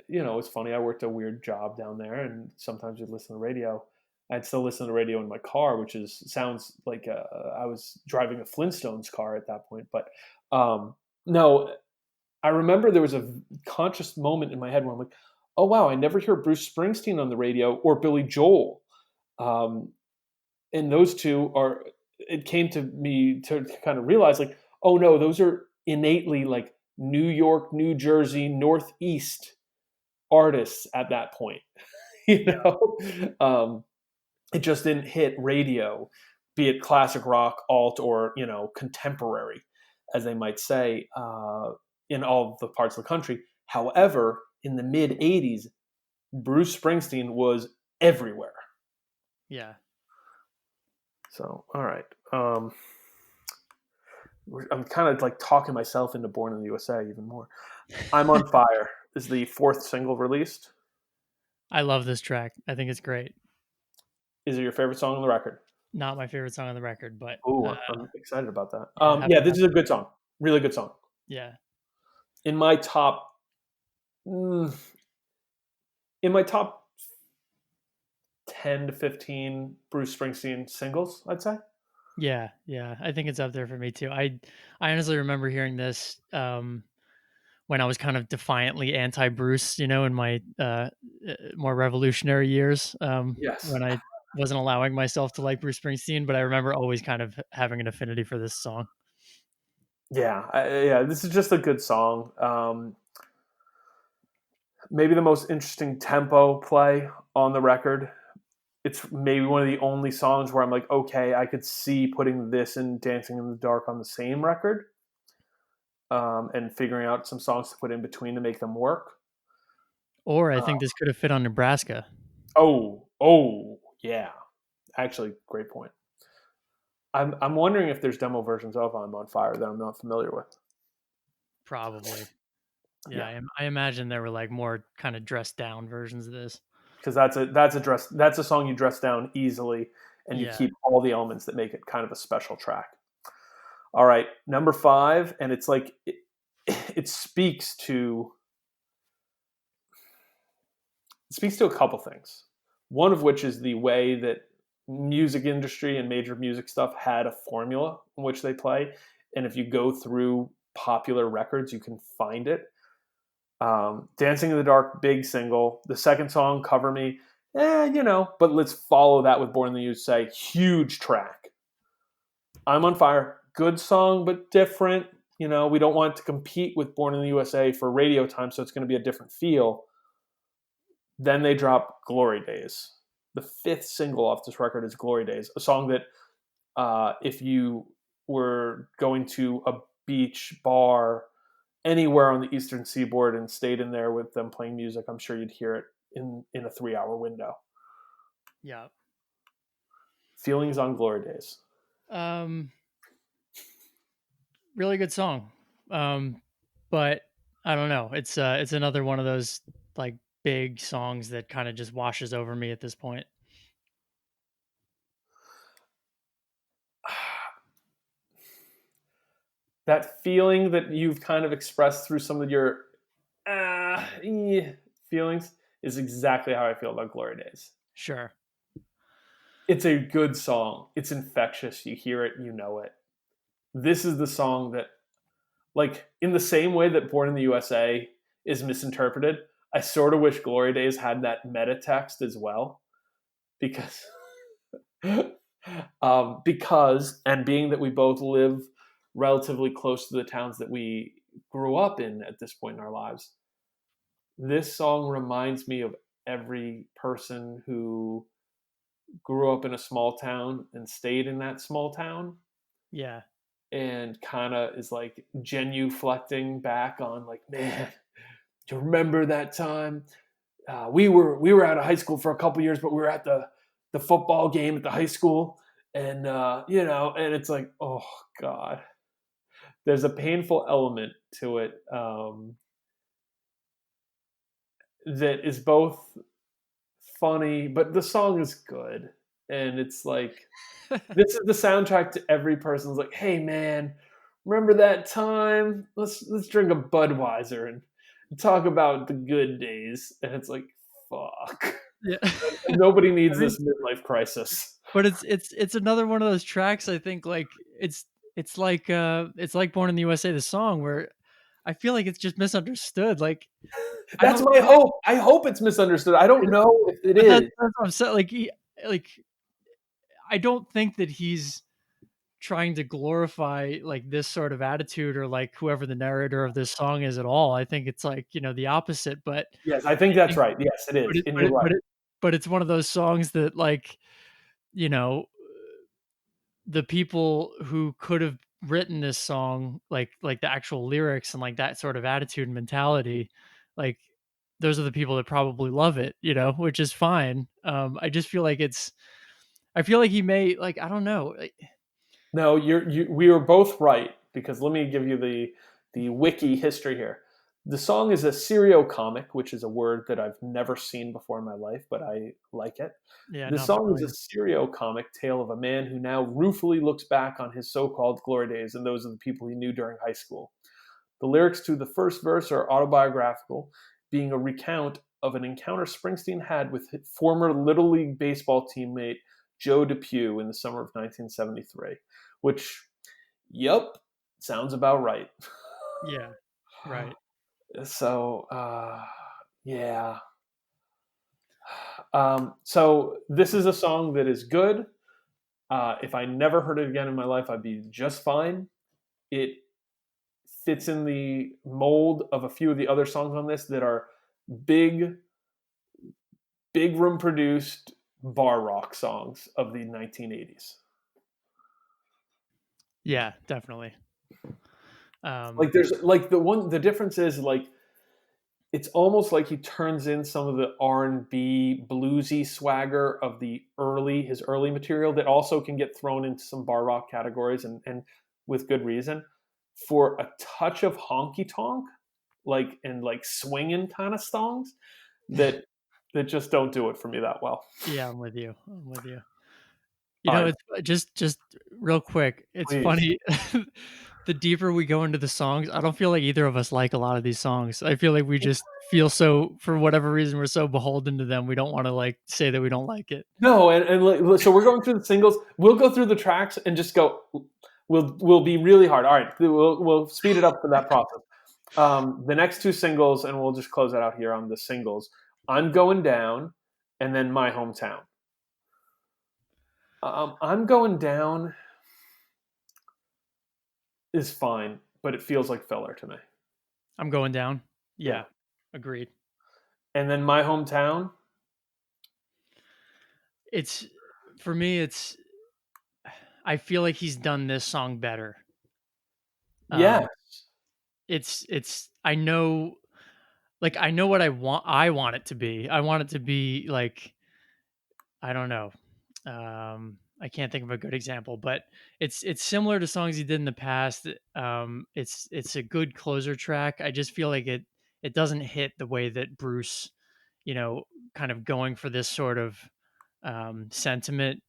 it's funny. I worked a weird job down there, and sometimes you'd listen to the radio. I'd still listen to the radio in my car, which sounds like I was driving a Flintstones car at that point. But no, I remember there was a conscious moment in my head where I'm like, oh, wow, I never hear Bruce Springsteen on the radio or Billy Joel. Um, and those two are, it came to me to kind of realize like, oh no, those are innately like New York, New Jersey, Northeast artists at that point. you Yeah. know, um, it just didn't hit radio, be it classic rock, alt, or contemporary, as they might say, in all the parts of the country. However, in the mid '80s, Bruce Springsteen was everywhere. Yeah. So, all right. I'm kind of like talking myself into Born in the USA even more. I'm on Fire is the fourth single released. I love this track. I think it's great. Is it your favorite song on the record? Not my favorite song on the record, but Oh, I'm excited about that. yeah, Yeah, this is a good song. Really good song. yeah, In my top, mm, in my top 10 to 15 Bruce Springsteen singles, I'd say. yeah, yeah. I think it's up there for me too. I honestly remember hearing this when I was kind of defiantly anti-Bruce, in my more revolutionary years, Yes. when I wasn't allowing myself to like Bruce Springsteen. But I remember always kind of having an affinity for this song. Yeah, yeah. This is just a good song. Maybe the most interesting tempo play on the record. It's maybe one of the only songs where I'm like, okay, I could see putting this and Dancing in the Dark on the same record, and figuring out some songs to put in between to make them work. Or I Uh, think this could have fit on Nebraska. oh, yeah. Actually, great point. I'm wondering if there's demo versions of "I'm on Fire" that I'm not familiar with. Probably. Yeah, Yeah, I imagine there were like more kind of dressed down versions of this. because that's a song you dress down easily, and you Yeah, keep all the elements that make it kind of a special track. All right, number 5, and it's like it speaks to a couple things. One of which is the way that music industry and major music stuff had a formula in which they play, and if you go through popular records, you can find it. Dancing in the Dark, big single. The second song, Cover Me, but let's follow that with Born in the USA, huge track. I'm on Fire, good song, but different. We don't want to compete with Born in the USA for radio time, so it's going to be a different feel. Then they drop Glory Days. The fifth single off this record is Glory Days, a song that if you were going to a beach bar anywhere on the eastern seaboard and stayed in there with them playing music, I'm sure you'd hear it in a 3-hour window. yeah. Feelings on Glory Days. Um, really good song. But I don't know. It's another one of those like big songs that kind of just washes over me at this point. That feeling that you've kind of expressed through some of your feelings is exactly how I feel about Glory Days. Sure. It's a good song. It's infectious. You hear it, you know it. This is the song that, like, in the same way that Born in the USA is misinterpreted, I sort of wish Glory Days had that meta text as well. Because, and being that we both live relatively close to the towns that we grew up in at this point in our lives, this song reminds me of every person who grew up in a small town and stayed in that small town, Yeah. and kind of is like genuflecting back on like, man, do you remember that time we were out of high school for a couple years, but we were at the football game at the high school, and and it's like, oh god, there's a painful element to it, that is both funny, but the song is good. and it's like this is the soundtrack to every person's like, hey man, remember that time? Let's drink a Budweiser and talk about the good days. And it's like, fuck. Yeah. Nobody needs I mean, this midlife crisis. but it's another one of those tracks, I think, like, it's like Born in the USA, the song, where I feel like it's just misunderstood, like, I That's don't my hope. I hope it's misunderstood. I don't it know if it but is. that's what I'm saying, like, like, I don't think that he's trying to glorify, like, this sort of attitude or, like, whoever the narrator of this song is at all. I think it's, like, the opposite, but Yes, I think I that's think right. Yes, it but is. it And but you're it right. but it but it's one of those songs that, like, you know, the people who could have written this song, like the actual lyrics and like that sort of attitude and mentality, like those are the people that probably love it, which is fine. I just feel like I feel like he may, like, I don't know. No, we were both right because let me give you the wiki history here. The song is a serio-comic, which is a word that I've never seen before in my life, but I like it. Yeah, The not song is a familiar. serio-comic tale of a man who now ruefully looks back on his so-called glory days and those of the people he knew during high school. The lyrics to the first verse are autobiographical, being a recount of an encounter Springsteen had with former Little League baseball teammate Joe DePew in the summer of 1973, which, yep, sounds about right. Yeah, right. So, yeah. So, this is a song that is good. If I never heard it again in my life, I'd be just fine. It fits in the mold of a few of the other songs on this that are big, big room produced bar rock songs of the 1980s. Yeah, definitely. Um, Like there's like the difference is like it's almost like he turns in some of the R&B bluesy swagger of the early his early material that also can get thrown into some bar rock categories and with good reason for a touch of honky tonk like swinging kind of songs that just don't do it for me that well. yeah, I'm with you. I'm with you. All right, It's just real quick. It's please. funny. The deeper we go into the songs, I don't feel like either of us like a lot of these songs. I feel like we just feel so, for whatever reason, we're so beholden to them. We don't want to like say that we don't like it. No, and so we're going through the singles. We'll go through the tracks and just go. We'll be really hard. All right, we'll speed it up for that process. The next two singles, and we'll just close that out here on the singles. I'm going down, and then my hometown. I'm going down is fine, but it feels like filler to me. I'm going down. Yeah, Yeah, agreed. and then my hometown. It's for me. I feel like he's done this song better. Yeah, Um, I know, like, I know what I want it to be. I want it to be like, I don't know. I can't think of a good example, but it's similar to songs he did in the past. It's a good closer track. I just feel like it doesn't hit the way that Bruce, you know, kind of going for this sort of sentiment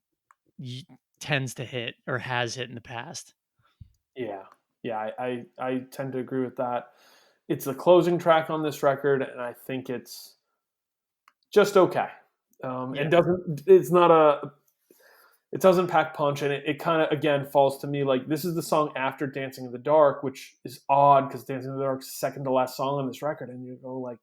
y- tends to hit or has hit in the past. yeah, yeah. I tend to agree with that. It's the closing track on this record, and I think it's just okay. And Yeah. doesn't it's not a it doesn't pack punch, and it kind of again falls to me like this is the song after Dancing in the Dark, which is odd because Dancing in the Dark is second to last song on this record, and you go like,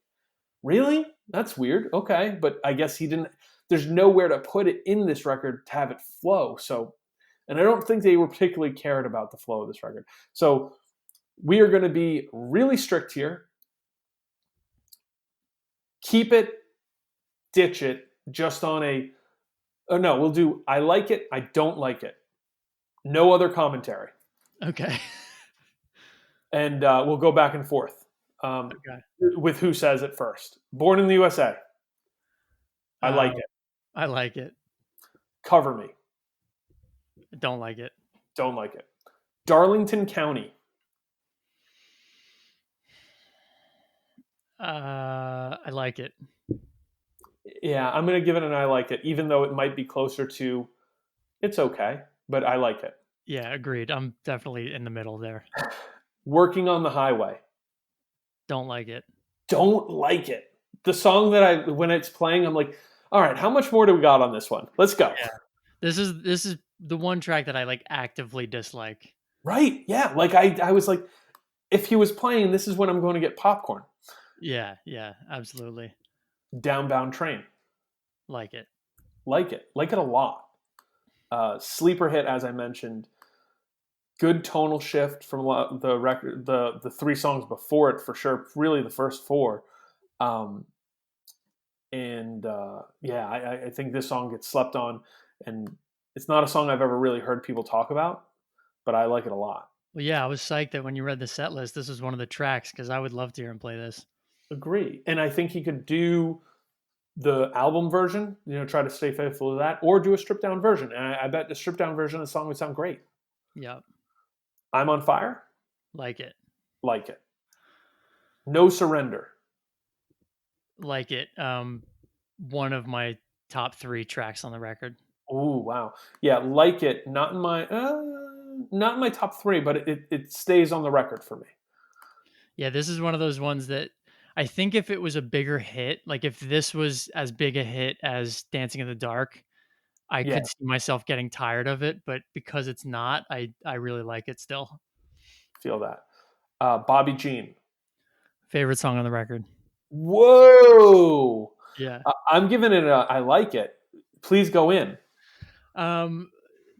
really? That's weird. Okay, but I guess he didn't. There's nowhere to put it in this record to have it flow. So, and I don't think they were particularly cared about the flow of this record. So we are going to be really strict here. Keep it, ditch it, just on a. Oh no, we'll do. I like it. I don't like it. No other commentary, Okay. and we'll go back and forth Okay. with who says it first. Born in the USA. I like Um, it. I like it. Cover me. I don't like it. Don't like it. Darlington County. I like it. Yeah, I'm gonna give it an I like it, even though it might be closer to it's okay, but I like it. Yeah, agreed. I'm definitely in the middle there. Working on the Highway. Don't like it. Don't like it. The song that I when it's playing, I'm like, all right, how much more do we got on this one? Let's go. Yeah. This is the one track that I like actively dislike. Right? Yeah. Like I was like, if he was playing, this is when I'm going to get popcorn. Yeah, yeah, absolutely. Downbound Train. Like it. Like it. Like it a lot. Sleeper hit, as I mentioned. Good tonal shift from the record, the three songs before it for sure. Really, the first four. Um, and yeah, I think this song gets slept on, and it's not a song I've ever really heard people talk about, but I like it a lot. Well, yeah, I was psyched that when you read the set list, this was one of the tracks because I would love to hear him play this. Agree, and I think he could do the album version, try to stay faithful to that, or do a stripped down version. And I bet the stripped down version of the song would sound great. Yep, I'm on Fire, like it. like it. No Surrender. Like it. One of my top 3 tracks on the record. Oh wow, yeah, like it. Not in my top three, but it stays on the record for me. Yeah, this is one of those ones that I think if it was a bigger hit, like if this was as big a hit as Dancing in the Dark, I Yeah, could see myself getting tired of it, but because it's not, I really like it still. feel that. Bobby Jean. Favorite song on the record. Whoa, Yeah. I'm giving it a. I like it. Please go in. Um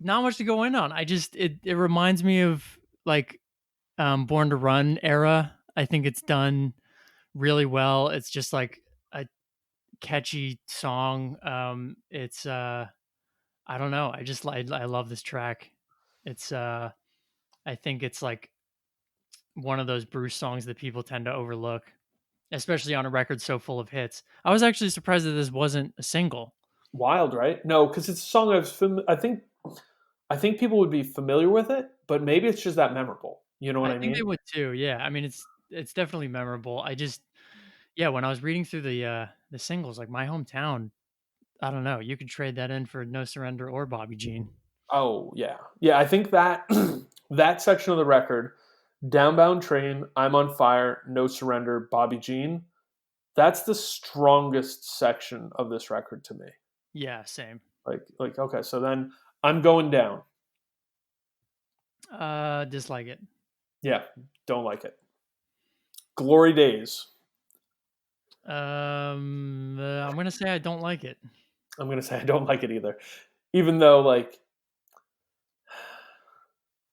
Not much to go in on. It reminds me of like Born to Run era. I think it's done really well. It's just like a catchy song. It's I don't know. I love this track. It's I think it's like one of those Bruce songs that people tend to overlook, especially on a record so full of hits. I was actually surprised that this wasn't a single. Wild, right? No, because it's a song I think people would be familiar with it, but maybe it's just that memorable. You know what I I think they mean? would too. Yeah. I mean it's definitely memorable. I just yeah, when I was reading through the singles, like My Hometown, I don't know, you could trade that in for No Surrender or Bobby Jean. Oh yeah, yeah. I think that that section of the record, "Downbound Train," "I'm on Fire," "No Surrender," "Bobby Jean." That's the strongest section of this record to me. Yeah, same. Like okay, so then I'm going down. Dislike it. Yeah, don't like it. Glory Days. I'm gonna say I don't like it. I'm gonna say I don't like it either, even though like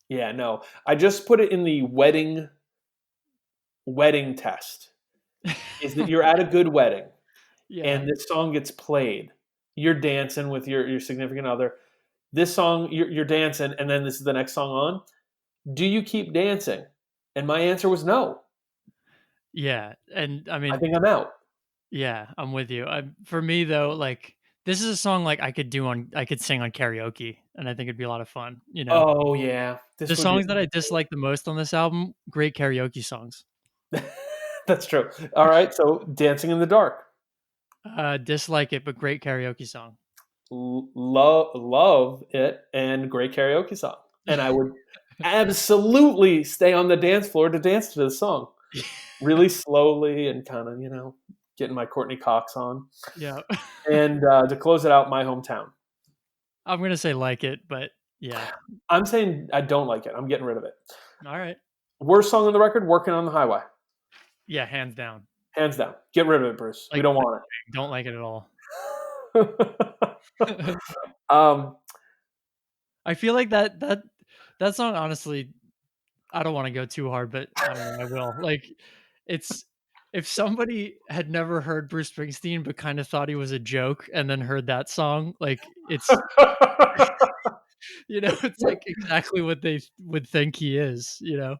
yeah, no, I just put it in the wedding test. Is that you're at a good wedding Yeah, and this song gets played. You're dancing with your significant other. This song, you're dancing, and then this is the next song on. Do you keep dancing? And my answer was no. yeah, and I I mean, think I'm out. yeah, I'm with you. For me though, like this is a song like I could sing on karaoke, and I think it'd be a lot of fun. You know, Oh yeah, the this would be. songs that I dislike the most on this album, great karaoke songs. That's true. All right, so Dancing in the Dark. Dislike it, but great karaoke song. Love it and great karaoke song. And I would absolutely stay on the dance floor to dance to this song really slowly and kind of getting my Courtney Cox on. Yeah, And to close it out, My Hometown. I'm gonna say like it, but yeah. I'm saying I don't like it. I'm getting rid of it. All right. Worst song on the record, Working on the Highway. Yeah, hands down. Hands down. Get rid of it, Bruce. We Like, don't want don't like it at all. it. um, I feel like that song honestly, I don't wanna go too hard, but I don't know, I will. Like, it's if somebody had never heard Bruce Springsteen, but kinda thought he was a joke and then heard that song, like, it's it's like exactly what they would think he is, you know?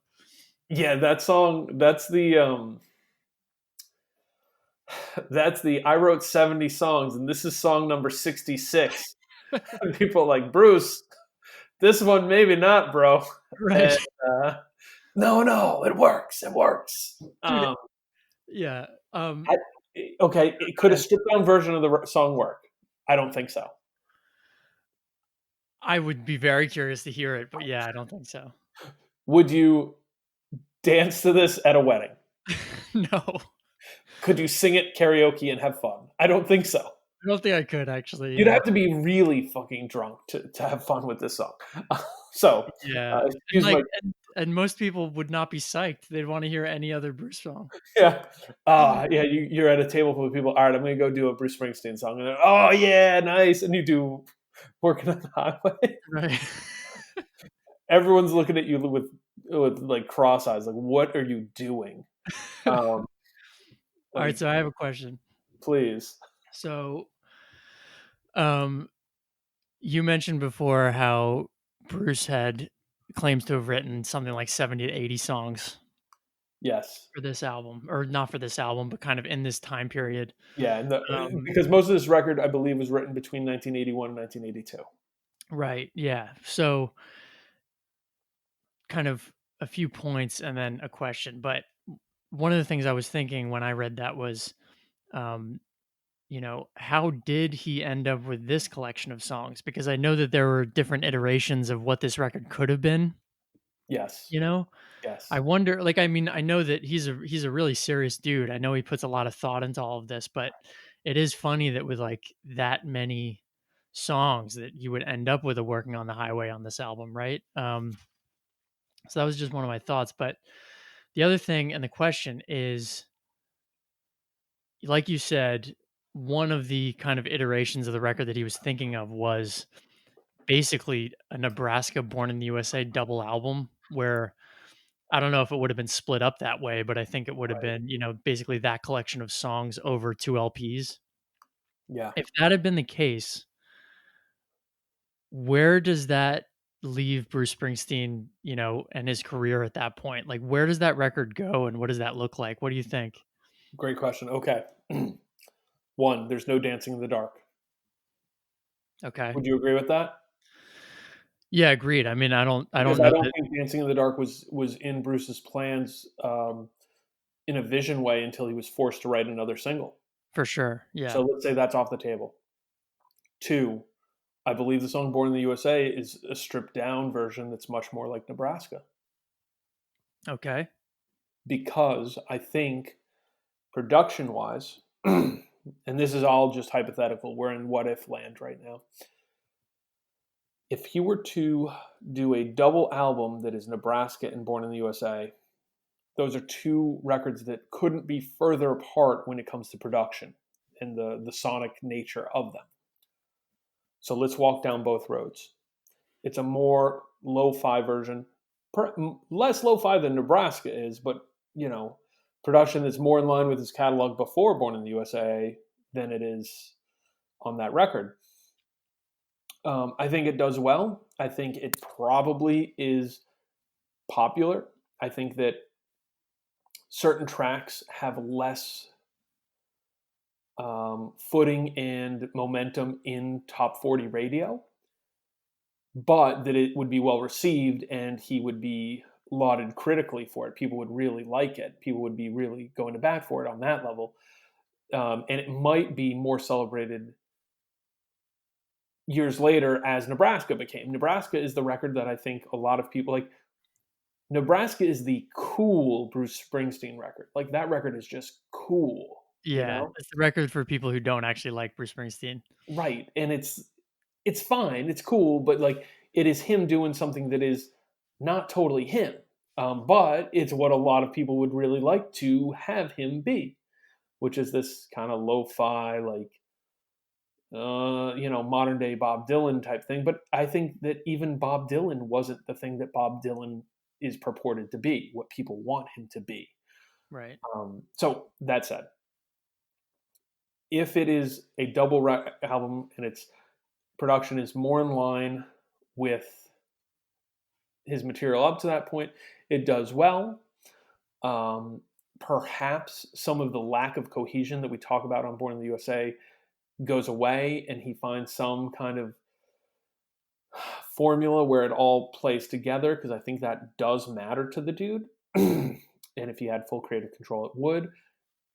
yeah, that song, that's the I wrote 70 songs and this is song number 66. And people are like, Bruce, this one maybe not, bro. And Right. no, it works. It works. Dude, yeah, I, Okay, could a stripped down version of the song work? I don't think so. I would be very curious to hear it, but yeah, I don't think so. Would you dance to this at a wedding? No, Could you sing it karaoke and have fun? I don't think so. I don't think I could actually. You'd Yeah, have to be really fucking drunk to have fun with this song. So, yeah, and excuse like, my and most people would not be psyched. They'd want to hear any other Bruce song. yeah, yeah. You're at a table full of people. All right, I'm gonna go do a Bruce Springsteen song, and oh yeah, nice. And you do "Working on the Highway." Right. Everyone's looking at you with like cross eyes, like what are you doing? Um, All right, like so I have a question. please, So, um, you mentioned before how Bruce had claims to have written something like 70 to 80 songs yes, for this album, or not for this album, but kind of in this time period. yeah, and Um, because most of this record, I believe, was written between 1981 and 1982. right, yeah. So, kind of a few points and then a question. But one of the things I was thinking when I read that was, um, how did he end up with this collection of songs? Because I know that there were different iterations of what this record could have been, Yes, you know? I yes, wonder, like, I mean, I know that he's a really serious dude. I know he puts a lot of thought into all of this, but it is funny that with like that many songs that you would end up with a working on the highway on this album, right? So that was just one of my thoughts. But the other thing and the question is, like you said, one of the kind of iterations of the record that he was thinking of was basically a Nebraska Born in the USA double album where I don't know if it would have been split up that way, but I think it would have right, been, basically that collection of songs over 2 LPs. yeah. If that had been the case, where does that leave Bruce Springsteen, and his career at that point? Like, where does that record go and what does that look like? What do you think? Great question. Okay, one, there's no dancing in the dark. Okay. Would you agree with that? Yeah, agreed. I mean, I don't Because I know don't that think Dancing in the Dark was in Bruce's plans in a vision way until he was forced to write another single. for sure. So Yeah. let's say that's off the table. Two, I believe the song "Born in the USA" is a stripped down version that's much more like Nebraska Okay. because I think production wise, and this is all just hypothetical. We're in what if land right now. If he were to do a double album that is Nebraska and Born in the USA, those are two records that couldn't be further apart when it comes to production and the sonic nature of them. So let's walk down both roads. It's a more lo-fi version, less lo-fi than Nebraska is, but production that's more in line with his catalog before Born in the USA than it is on that record. I think it does well. I think it probably is popular. I think that certain tracks have less footing and momentum in top 40 radio, but that it would be well received and he would be lauded critically for it. People would really like it. People would be really going to bat for it on that level. And it might be more celebrated years later as Nebraska became. Nebraska is the record that I think a lot of people like. Nebraska is the cool Bruce Springsteen record. Like that record is just cool, you Yeah. know? It's the record for people who don't actually like Bruce Springsteen. Right. And it's fine, it's cool, but like it is him doing something that is not totally him. But it's what a lot of people would really like to have him be, which is this kind of lo-fi, like modern day Bob Dylan type thing. But I think that even Bob Dylan wasn't the thing that Bob Dylan is purported to be, what people want him to be. Right. So that said, if it is a double album and its production is more in line with his material up to that point, it does well. Um, Perhaps some of the lack of cohesion that we talk about on Born in the USA goes away, and he finds some kind of formula where it all plays together because I think that does matter to the dude. And if he had full creative control, it would.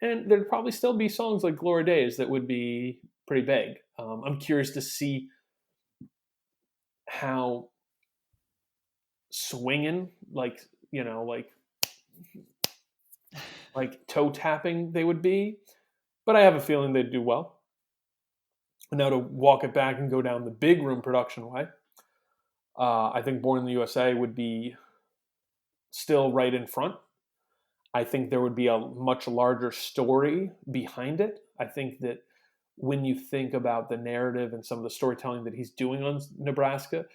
And there'd probably still be songs like Glory Days that would be pretty big. I'm curious to see how swinging, like, like toe tapping they would be, but I have a feeling they'd do well. And now to walk it back and go down the big room production way, I think Born in the USA would be still right in front. I think there would be a much larger story behind it. I think that when you think about the narrative and some of the storytelling that he's doing on Nebraska,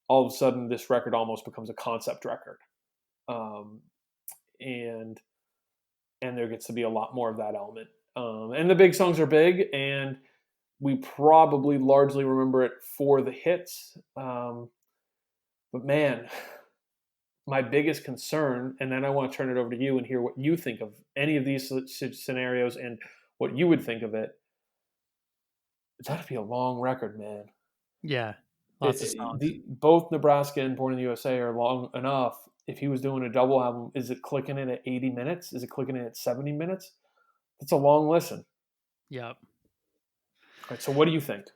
all of a sudden this record almost becomes a concept record, um, and there gets to be a lot more of that element. And the big songs are big, and we probably largely remember it for the hits. But man, my biggest concern, and then I want to turn it over to you and hear what you think of any of these scenarios and what you would think of it. That'd be a long record, man. Yeah, lots of songs. Both Nebraska and Born in the USA are long enough. If he was doing a double album, is it clicking in at 80 minutes? Is it clicking in at 70 minutes? That's a long listen. Yep. All right, so what do you think?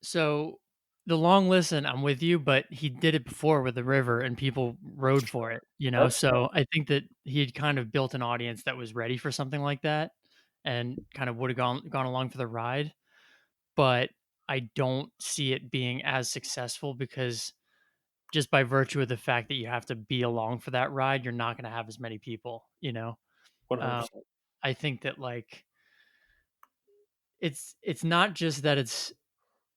So the long listen, I'm with you, but he did it before with the river and people rode for it, you know? That's So I think that he had kind of built an audience that was ready for something like that and kind of would have gone along for the ride. But I don't see it being as successful because just by virtue of the fact that you have to be along for that ride, you're not going to have as many people, you know? Um, 100%. I think that like it's not just that it's,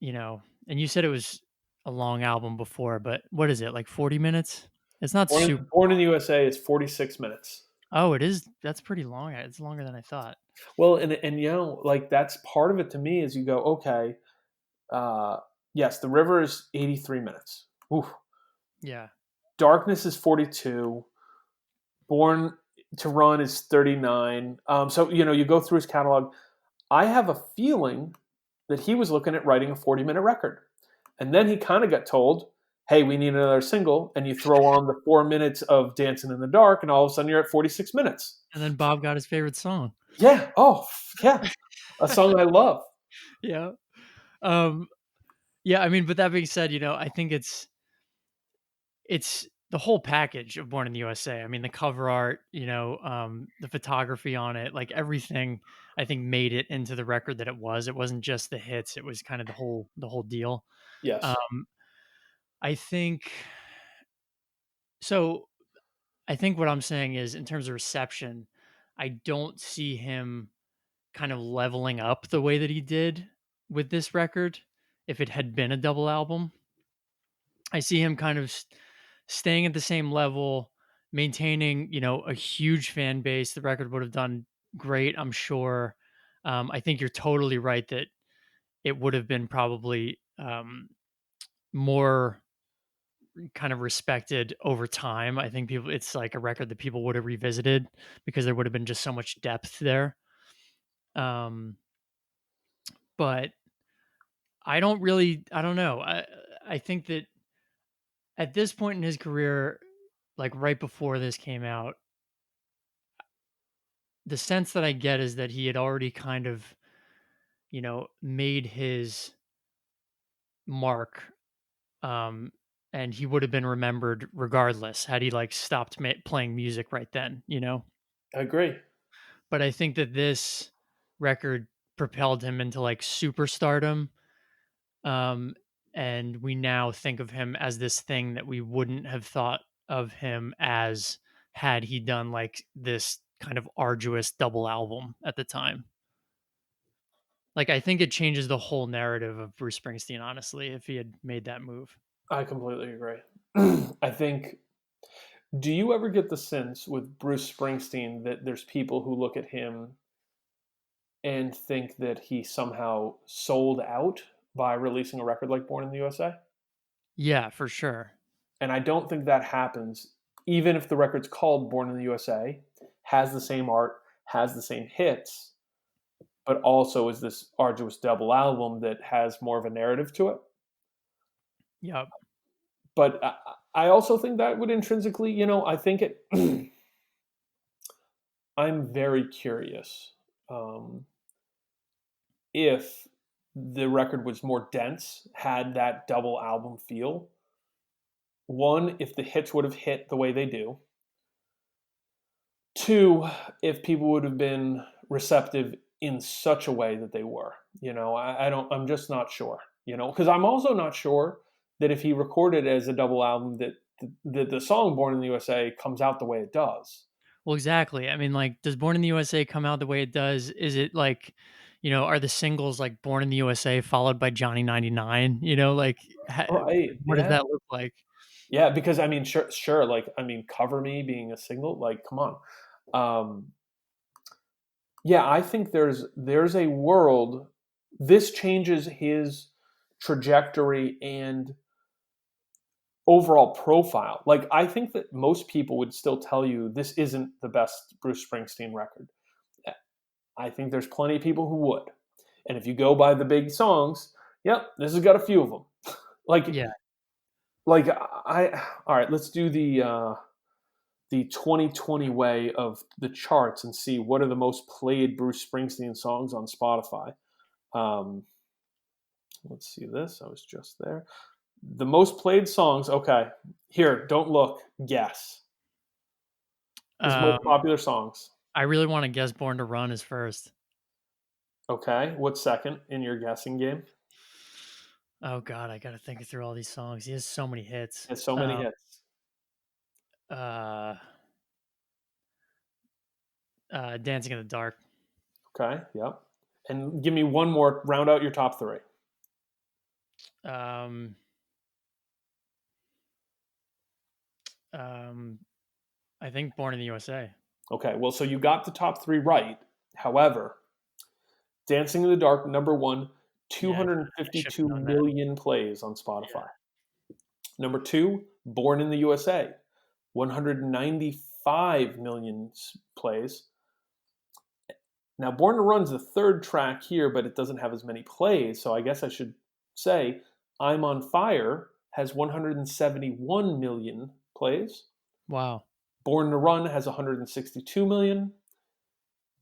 you know, and you said it was a long album before, but what is it, like 40 minutes? It's not super Born in long. the USA is 46 minutes. Oh, it is. That's pretty long. It's longer than I thought. Well, and like that's part of it to me is you go, okay, uh, yes, the river is 83 minutes. Oof. Yeah. Darkness is 42. Born to Run is 39. So you go through his catalog. I have a feeling that he was looking at writing a 40-minute record, and then he kind of got told, "Hey, we need another single," and you throw on the 4 minutes of Dancing in the Dark, and all of a sudden you're at 46 minutes. And then Bob got his favorite song. Yeah. Oh, yeah. A song I love. Yeah. Um yeah, I mean, but that being said, I think it's the whole package of Born in the USA. I mean, the cover art, the photography on it, like everything I think made it into the record that it was. It wasn't just the hits, it was kind of the whole deal. Yes, Um I think so I think what I'm saying is in terms of reception, I don't see him kind of leveling up the way that he did with this record if it had been a double album. I see him kind of staying at the same level, maintaining, a huge fan base. The record would have done great, I'm sure. I think you're totally right that it would have been probably more kind of respected over time. I think it's like a record that people would have revisited because there would have been just so much depth there. Um, but I don't know. I think that at this point in his career, like right before this came out, the sense that I get is that he had already kind of, made his mark. Um, and he would have been remembered regardless had he like stopped playing music right then. I agree. But I think that this record propelled him into like superstardom. Um, and we now think of him as this thing that we wouldn't have thought of him as had he done like this kind of arduous double album at the time. Like I think it changes the whole narrative of Bruce Springsteen, honestly, if he had made that move. I completely agree. I think. Do you ever get the sense with Bruce Springsteen that there's people who look at him and think that he somehow sold out by releasing a record like Born in the USA? Yeah, for sure. And I don't think that happens, even if the record's called Born in the USA, has the same art, has the same hits, but also is this arduous double album that has more of a narrative to it. Yep. But I also think that would intrinsically, I think it. I'm very curious um, if the record was more dense, had that double album feel. One, if the hits would have hit the way they do. Two, if people would have been receptive in such a way that they were. I don't. I'm just not sure. Because I'm also not sure that if he recorded it as a double album, that the song "Born in the USA" comes out the way it does. Well, exactly. I mean, like, does Born in the USA come out the way it does? Is it like, are the singles like Born in the USA followed by Johnny 99? Like, Right? what does Yeah. that look like? Yeah. Because I mean, sure. Like, I mean, "Cover Me" being a single. Like, come on. Um, yeah, I think there's a world. This changes his trajectory and overall profile. Like, I think that most people would still tell you this isn't the best Bruce Springsteen record. I think there's plenty of people who would. And if you go by the big songs, yep, this has got a few of them. like Yeah. like I all right, let's do the 2020 way of the charts and see what are the most played Bruce Springsteen songs on Spotify. Um, let's see this. I was just there. The most played songs. Okay, here, don't look. Guess his most Um, popular songs. I really want to guess Born to Run is first. Okay, what's second in your guessing game? Oh God, I got to think through all these songs. He has so many hits. Has so many hits. Uh, Dancing in the Dark. Okay, yep. And give me one more. Round out your top three. Um, um, I think Born in the USA. Okay, well, so you got the top three right. However, Dancing in the Dark, number one, Yeah, I should have 252 known that. million plays on Yeah. Spotify. Number two, Born in the USA, 195 million plays. Now, Born to Run's the third track here, but it doesn't have as many plays, so I guess I should say I'm on Fire has 171 million plays. Wow. Born to Run has 162 million.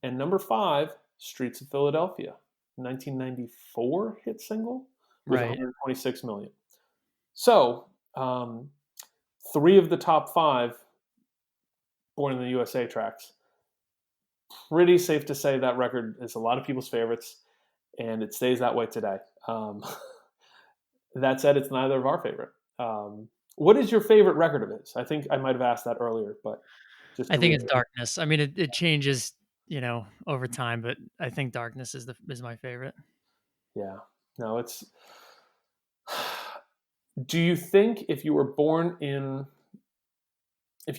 And number five, Streets of Philadelphia, 1994 hit single with Right. 126 million. So, three of the top five Born in the USA tracks. Pretty safe to say that record is a lot of people's favorites, and it stays that way today. That said, it's neither of our favorite. What is your favorite record of his? I think I might have asked that earlier, but just I to think it's reiterate. Darkness. I mean, it changes, over time, but I think Darkness is my favorite. Yeah, no, it's. Do you think if you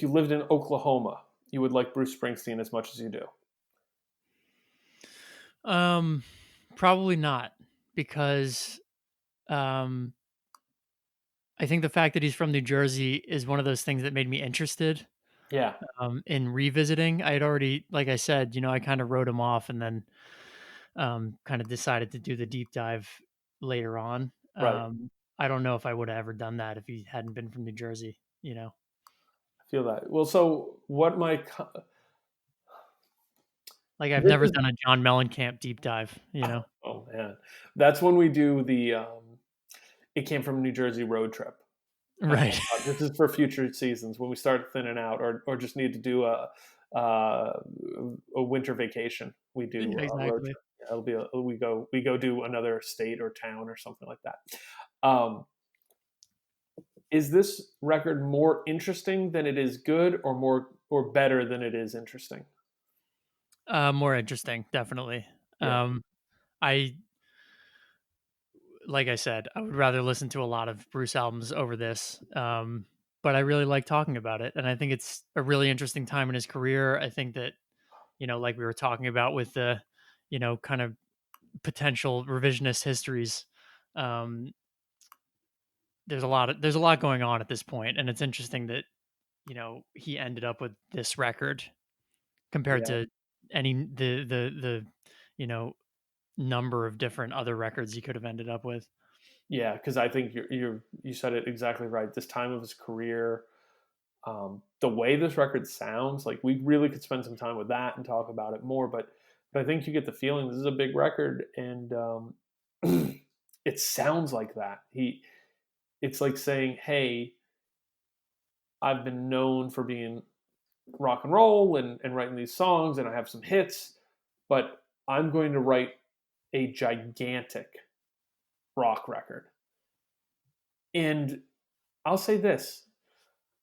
lived in Oklahoma, you would like Bruce Springsteen as much as you do? Um, Probably not, because um, I think the fact that he's from New Jersey is one of those things that made me interested Yeah, in revisiting. I had already, like I said, I kind of wrote him off, and then kind of decided to do the deep dive later on. right. I don't know if I would have ever done that if he hadn't been from New Jersey. I feel that. Well, so what my Like I've this never is done a John Mellencamp deep dive. oh man, that's when we do the it came from New Jersey road trip. And I Right. thought this is for future seasons when we start thinning out, or just need to do uh, a winter vacation. We do Yeah, a road exactly. trip. Yeah, it'll be we go do another state or town or something like that. Um, is this record more interesting than it is good, or better than it is interesting? More interesting, definitely. Yeah, Um, I Like I said, I would rather listen to a lot of Bruce albums over this. But I really like talking about it, and I think it's a really interesting time in his career. I think that like we were talking about with the kind of potential revisionist histories. Um, there's a lot going on at this point, and it's interesting that he ended up with this record compared yeah, to any the you know number of different other records he could have ended up with. yeah. Because I think you said it exactly right. This time of his career, the way this record sounds, like we really could spend some time with that and talk about it more. But but I think you get the feeling this is a big record, and it sounds like that. It's like saying, "Hey, I've been known for being rock and roll and writing these songs, and I have some hits, but I'm going to write a gigantic rock record." And I'll say this,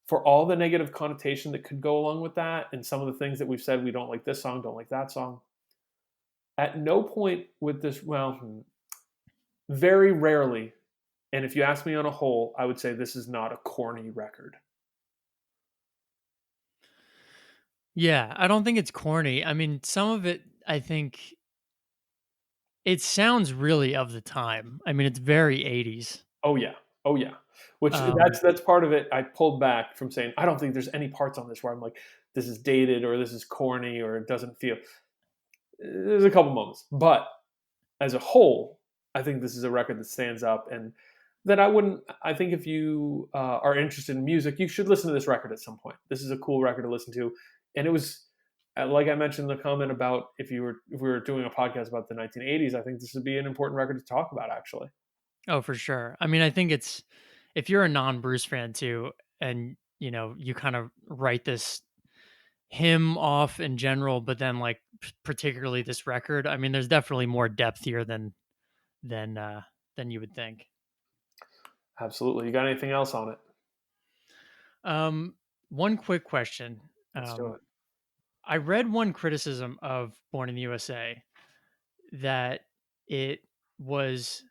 for all the negative connotation that could go along with that, and some of the things that we've said, we don't like this song, don't like that song. At no point with this, well, very rarely, and if you ask me on a whole, I would say this is not a corny record. Yeah, I don't think it's corny. I mean, some of it, I think it sounds really of the time. I mean, it's very 80s. Oh yeah, oh yeah. Which Um, that's part of it. I pulled back from saying I don't think there's any parts on this where I'm like, this is dated or this is corny or it doesn't feel. There's a couple moments, but as a whole, I think this is a record that stands up, and that I wouldn't. I think if you are interested in music, you should listen to this record at some point. This is a cool record to listen to, and it was like I mentioned in the comment about if we were doing a podcast about the 1980s, I think this would be an important record to talk about actually. oh, for sure. I mean, I think it's if you're a non-Bruce fan too, and you kind of write this him off in general, but then like particularly this record. I mean, there's definitely more depth here than uh, than you would think. Absolutely. You got anything else on it? Um, One quick question. Let's do Um, it. I read one criticism of Born in the USA that it was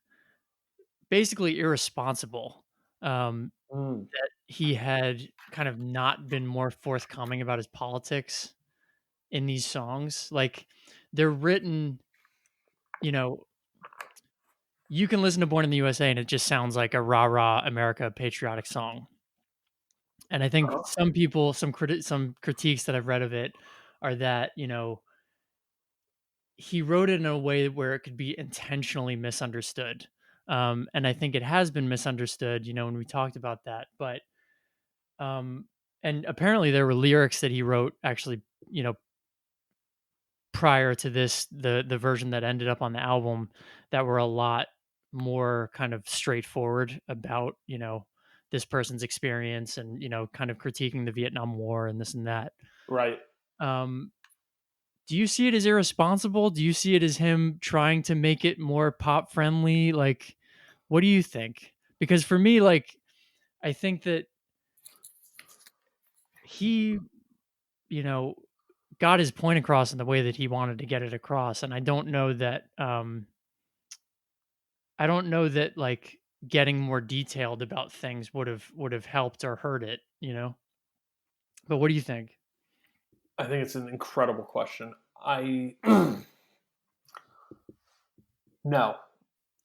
basically irresponsible. Um, Mm. that he had kind of not been more forthcoming about his politics in these songs. Like they're written, you know, you can listen to Born in the USA and it just sounds like a rah rah America patriotic song. And I think Uh-huh. some people, some critiques that I've read of it are that he wrote it in a way where it could be intentionally misunderstood. And I think it has been misunderstood, when we talked about that. But and apparently there were lyrics that he wrote actually, you know, prior to this, the version that ended up on the album, that were a lot more kind of straightforward about, this person's experience and, kind of critiquing the Vietnam War and this and that. Right. Um, do you see it as irresponsible? Do you see it as him trying to make it more pop friendly? Like, what do you think? Because for me, like, I think that he, you know, got his point across in the way that he wanted to get it across. And I don't know that like getting more detailed about things would have helped or hurt it, But what do you think? I think it's an incredible question. I no,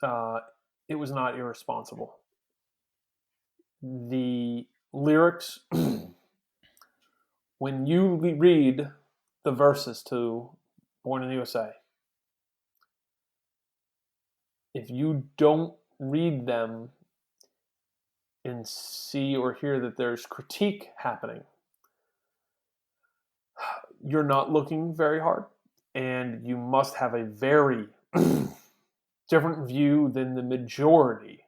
uh, it was not irresponsible. The lyrics, when you read the verses to "Born in the USA," if you don't read them and see or hear that there's critique happening, you're not looking very hard, and you must have a very different view than the majority,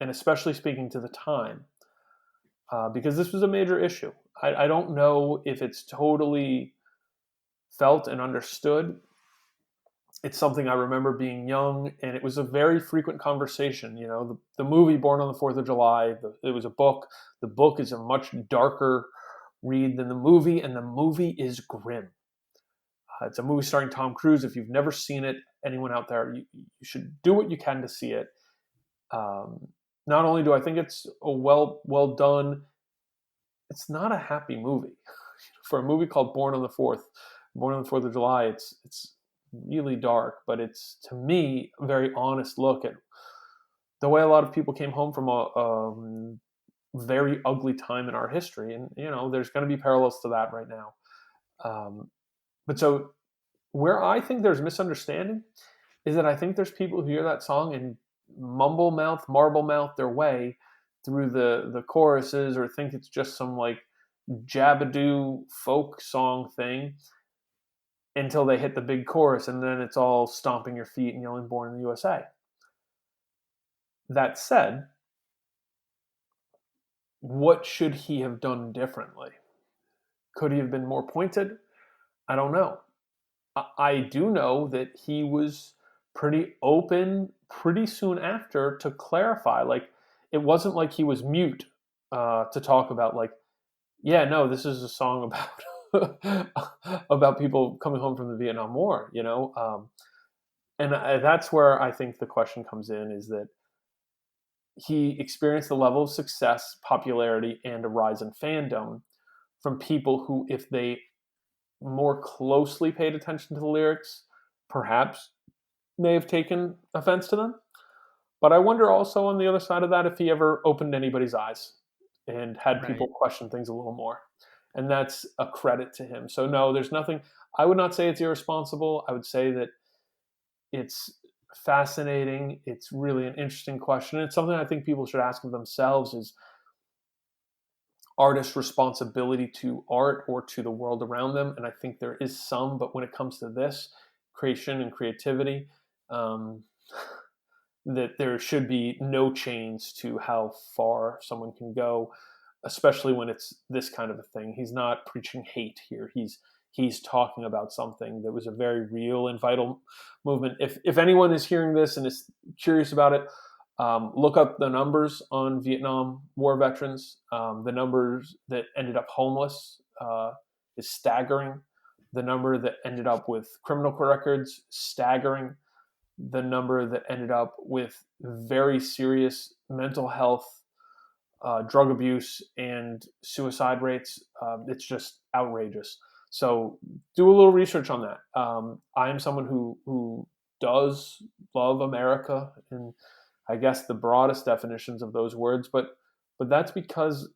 and especially speaking to the time, because this was a major issue. I don't know if it's totally felt and understood. It's something I remember being young, and it was a very frequent conversation. The movie Born on the Fourth of July, it was a book. The book is a much darker read than the movie, and the movie is grim. It's a movie starring Tom Cruise. If you've never seen it, anyone out there, you should do what you can to see it. Um, Not only do I think it's a well done, it's not a happy movie. For a movie called Born on the Fourth of July, it's really dark, but it's to me a very honest look at the way a lot of people came home from a very ugly time in our history, and there's going to be parallels to that right now. Um, but so where I think there's misunderstanding is that I think there's people who hear that song and marble mouth their way through the choruses, or think it's just some like jabadoo folk song thing, until they hit the big chorus, and then it's all stomping your feet and yelling "Born in the USA." That said, what should he have done differently? Could he have been more pointed? I don't know. I do know that he was pretty open pretty soon after to clarify. Like, it wasn't like he was mute to talk about, like, yeah, no, this is a song about about people coming home from the Vietnam War, and that's where I think the question comes in, is that he experienced a level of success, popularity, and a rise in fandom from people who, if they more closely paid attention to the lyrics, perhaps may have taken offense to them. But I wonder also, on the other side of that, if he ever opened anybody's eyes and had people Right. question things a little more. And that's a credit to him. So, no, there's nothing, I would not say it's irresponsible. I would say that it's fascinating. It's really an interesting question. It's something I think people should ask of themselves: is artists' responsibility to art or to the world around them? And I think there is some, but when it comes to this creation and creativity, um, that there should be no chains to how far someone can go, especially when it's this kind of a thing. He's not preaching hate here. He's talking about something that was a very real and vital movement. If anyone is hearing this and is curious about it, look up the numbers on Vietnam War veterans. The numbers that ended up homeless is staggering. The number that ended up with criminal records, staggering. The number that ended up with very serious mental health, drug abuse, and suicide rates, it's just outrageous. So do a little research on that. I am someone who does love America, and I guess the broadest definitions of those words, but that's because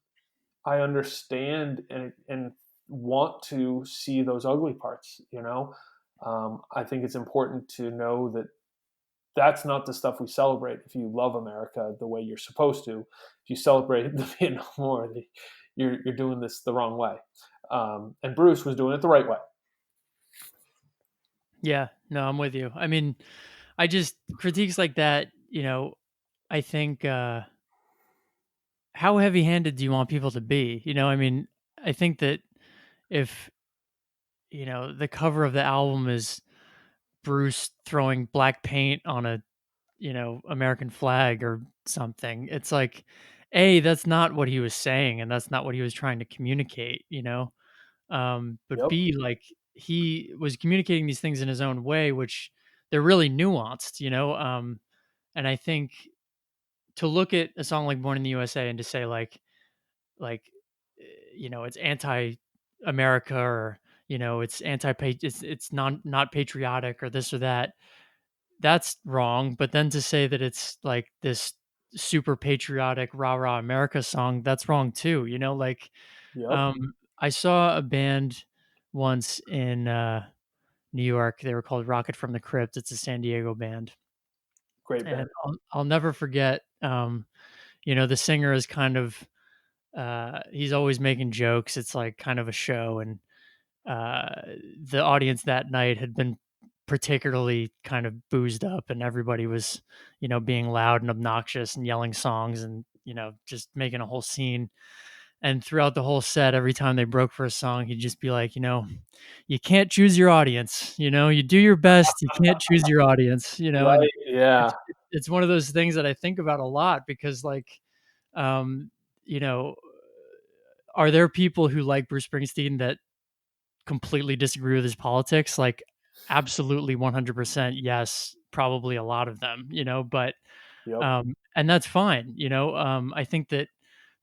I understand and want to see those ugly parts. I think it's important to know that that's not the stuff we celebrate. If you love America the way you're supposed to, if you celebrate the Vietnam War, you're doing this the wrong way. And Bruce was doing it the right way. Yeah. No, I'm with you. I mean, I just critiques like that, I think how heavy-handed do you want people to be? I mean, I think that if, the cover of the album is Bruce throwing black paint on a, American flag or something, it's like, A, that's not what he was saying and that's not what he was trying to communicate. But Yep. B, like, he was communicating these things in his own way, which they're really nuanced. And I think to look at a song like Born in the USA and to say like it's anti-America, or it's anti it's not patriotic or this or that, that's wrong. But then to say that it's like this super patriotic rah rah America song, that's wrong too. Yep. I saw a band once in New York. They were called Rocket from the Crypt. It's a San Diego band, Great and band. I'll never forget. The singer is kind of he's always making jokes. It's like kind of a show, and uh, the audience that night had been particularly kind of boozed up, and everybody was, being loud and obnoxious and yelling songs and just making a whole scene. And throughout the whole set, every time they broke for a song, he'd just be like, you can't choose your audience. You do your best. You can't choose your audience. And Right. Yeah. it's one of those things that I think about a lot because, like, um, you know, are there people who like Bruce Springsteen that completely disagree with his politics? Like, absolutely, 100%. Yes, probably a lot of them. But Yep. and that's fine. I think that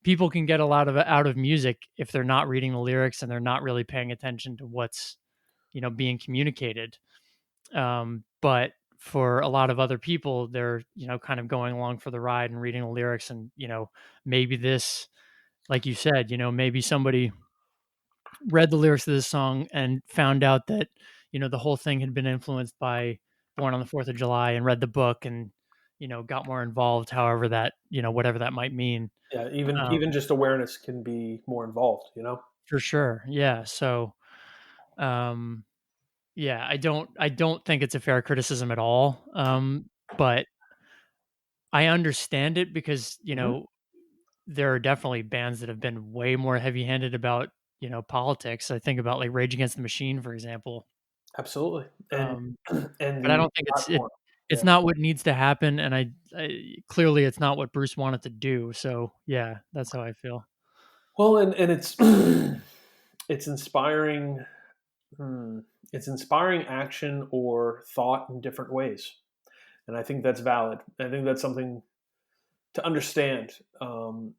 people can get a lot of out of music if they're not reading the lyrics and they're not really paying attention to what's being communicated. But for a lot of other people, they're kind of going along for the ride and reading the lyrics, and maybe this, like you said, maybe somebody read the lyrics of this song and found out that the whole thing had been influenced by Born on the 4th of July, and read the book and got more involved, however that whatever that might mean. Yeah. Even um, even just awareness can be more involved. for sure, yeah. So um Yeah, I don't think it's a fair criticism at all. But I understand it because, Hmm. there are definitely bands that have been way more heavy-handed about, politics. I think about like Rage Against the Machine, for example. Absolutely, and Um, and but I the don't think platform. it's Yeah. not what needs to happen, and clearly it's not what Bruce wanted to do. So yeah, that's how I feel. Well, and it's it's inspiring. Hmm, it's inspiring action or thought in different ways, and I think that's valid. I think that's something to understand, and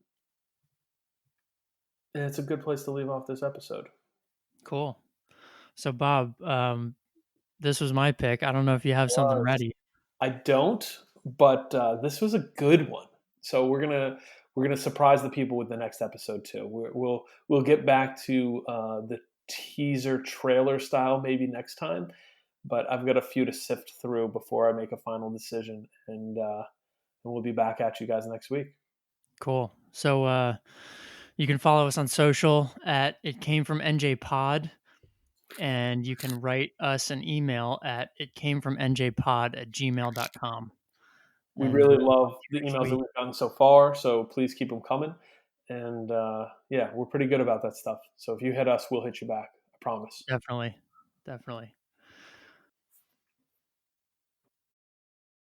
it's a good place to leave off this episode. Cool. So Bob, this was my pick. I don't know if you have something Was ready. I don't, but this was a good one. So we're gonna surprise the people with the next episode too. We'll get back to the teaser trailer style maybe next time, but I've got a few to sift through before I make a final decision, and we'll be back at you guys next week. Cool. So you can follow us on social at It Came From NJ Pod, and you can write us an email at itcamefromnjpod@gmail.com. We And really we'll talk love to you the next emails that week. we've gotten so far, so please keep them coming. And yeah, we're pretty good about that stuff. So if you hit us, we'll hit you back. I promise. Definitely. Definitely.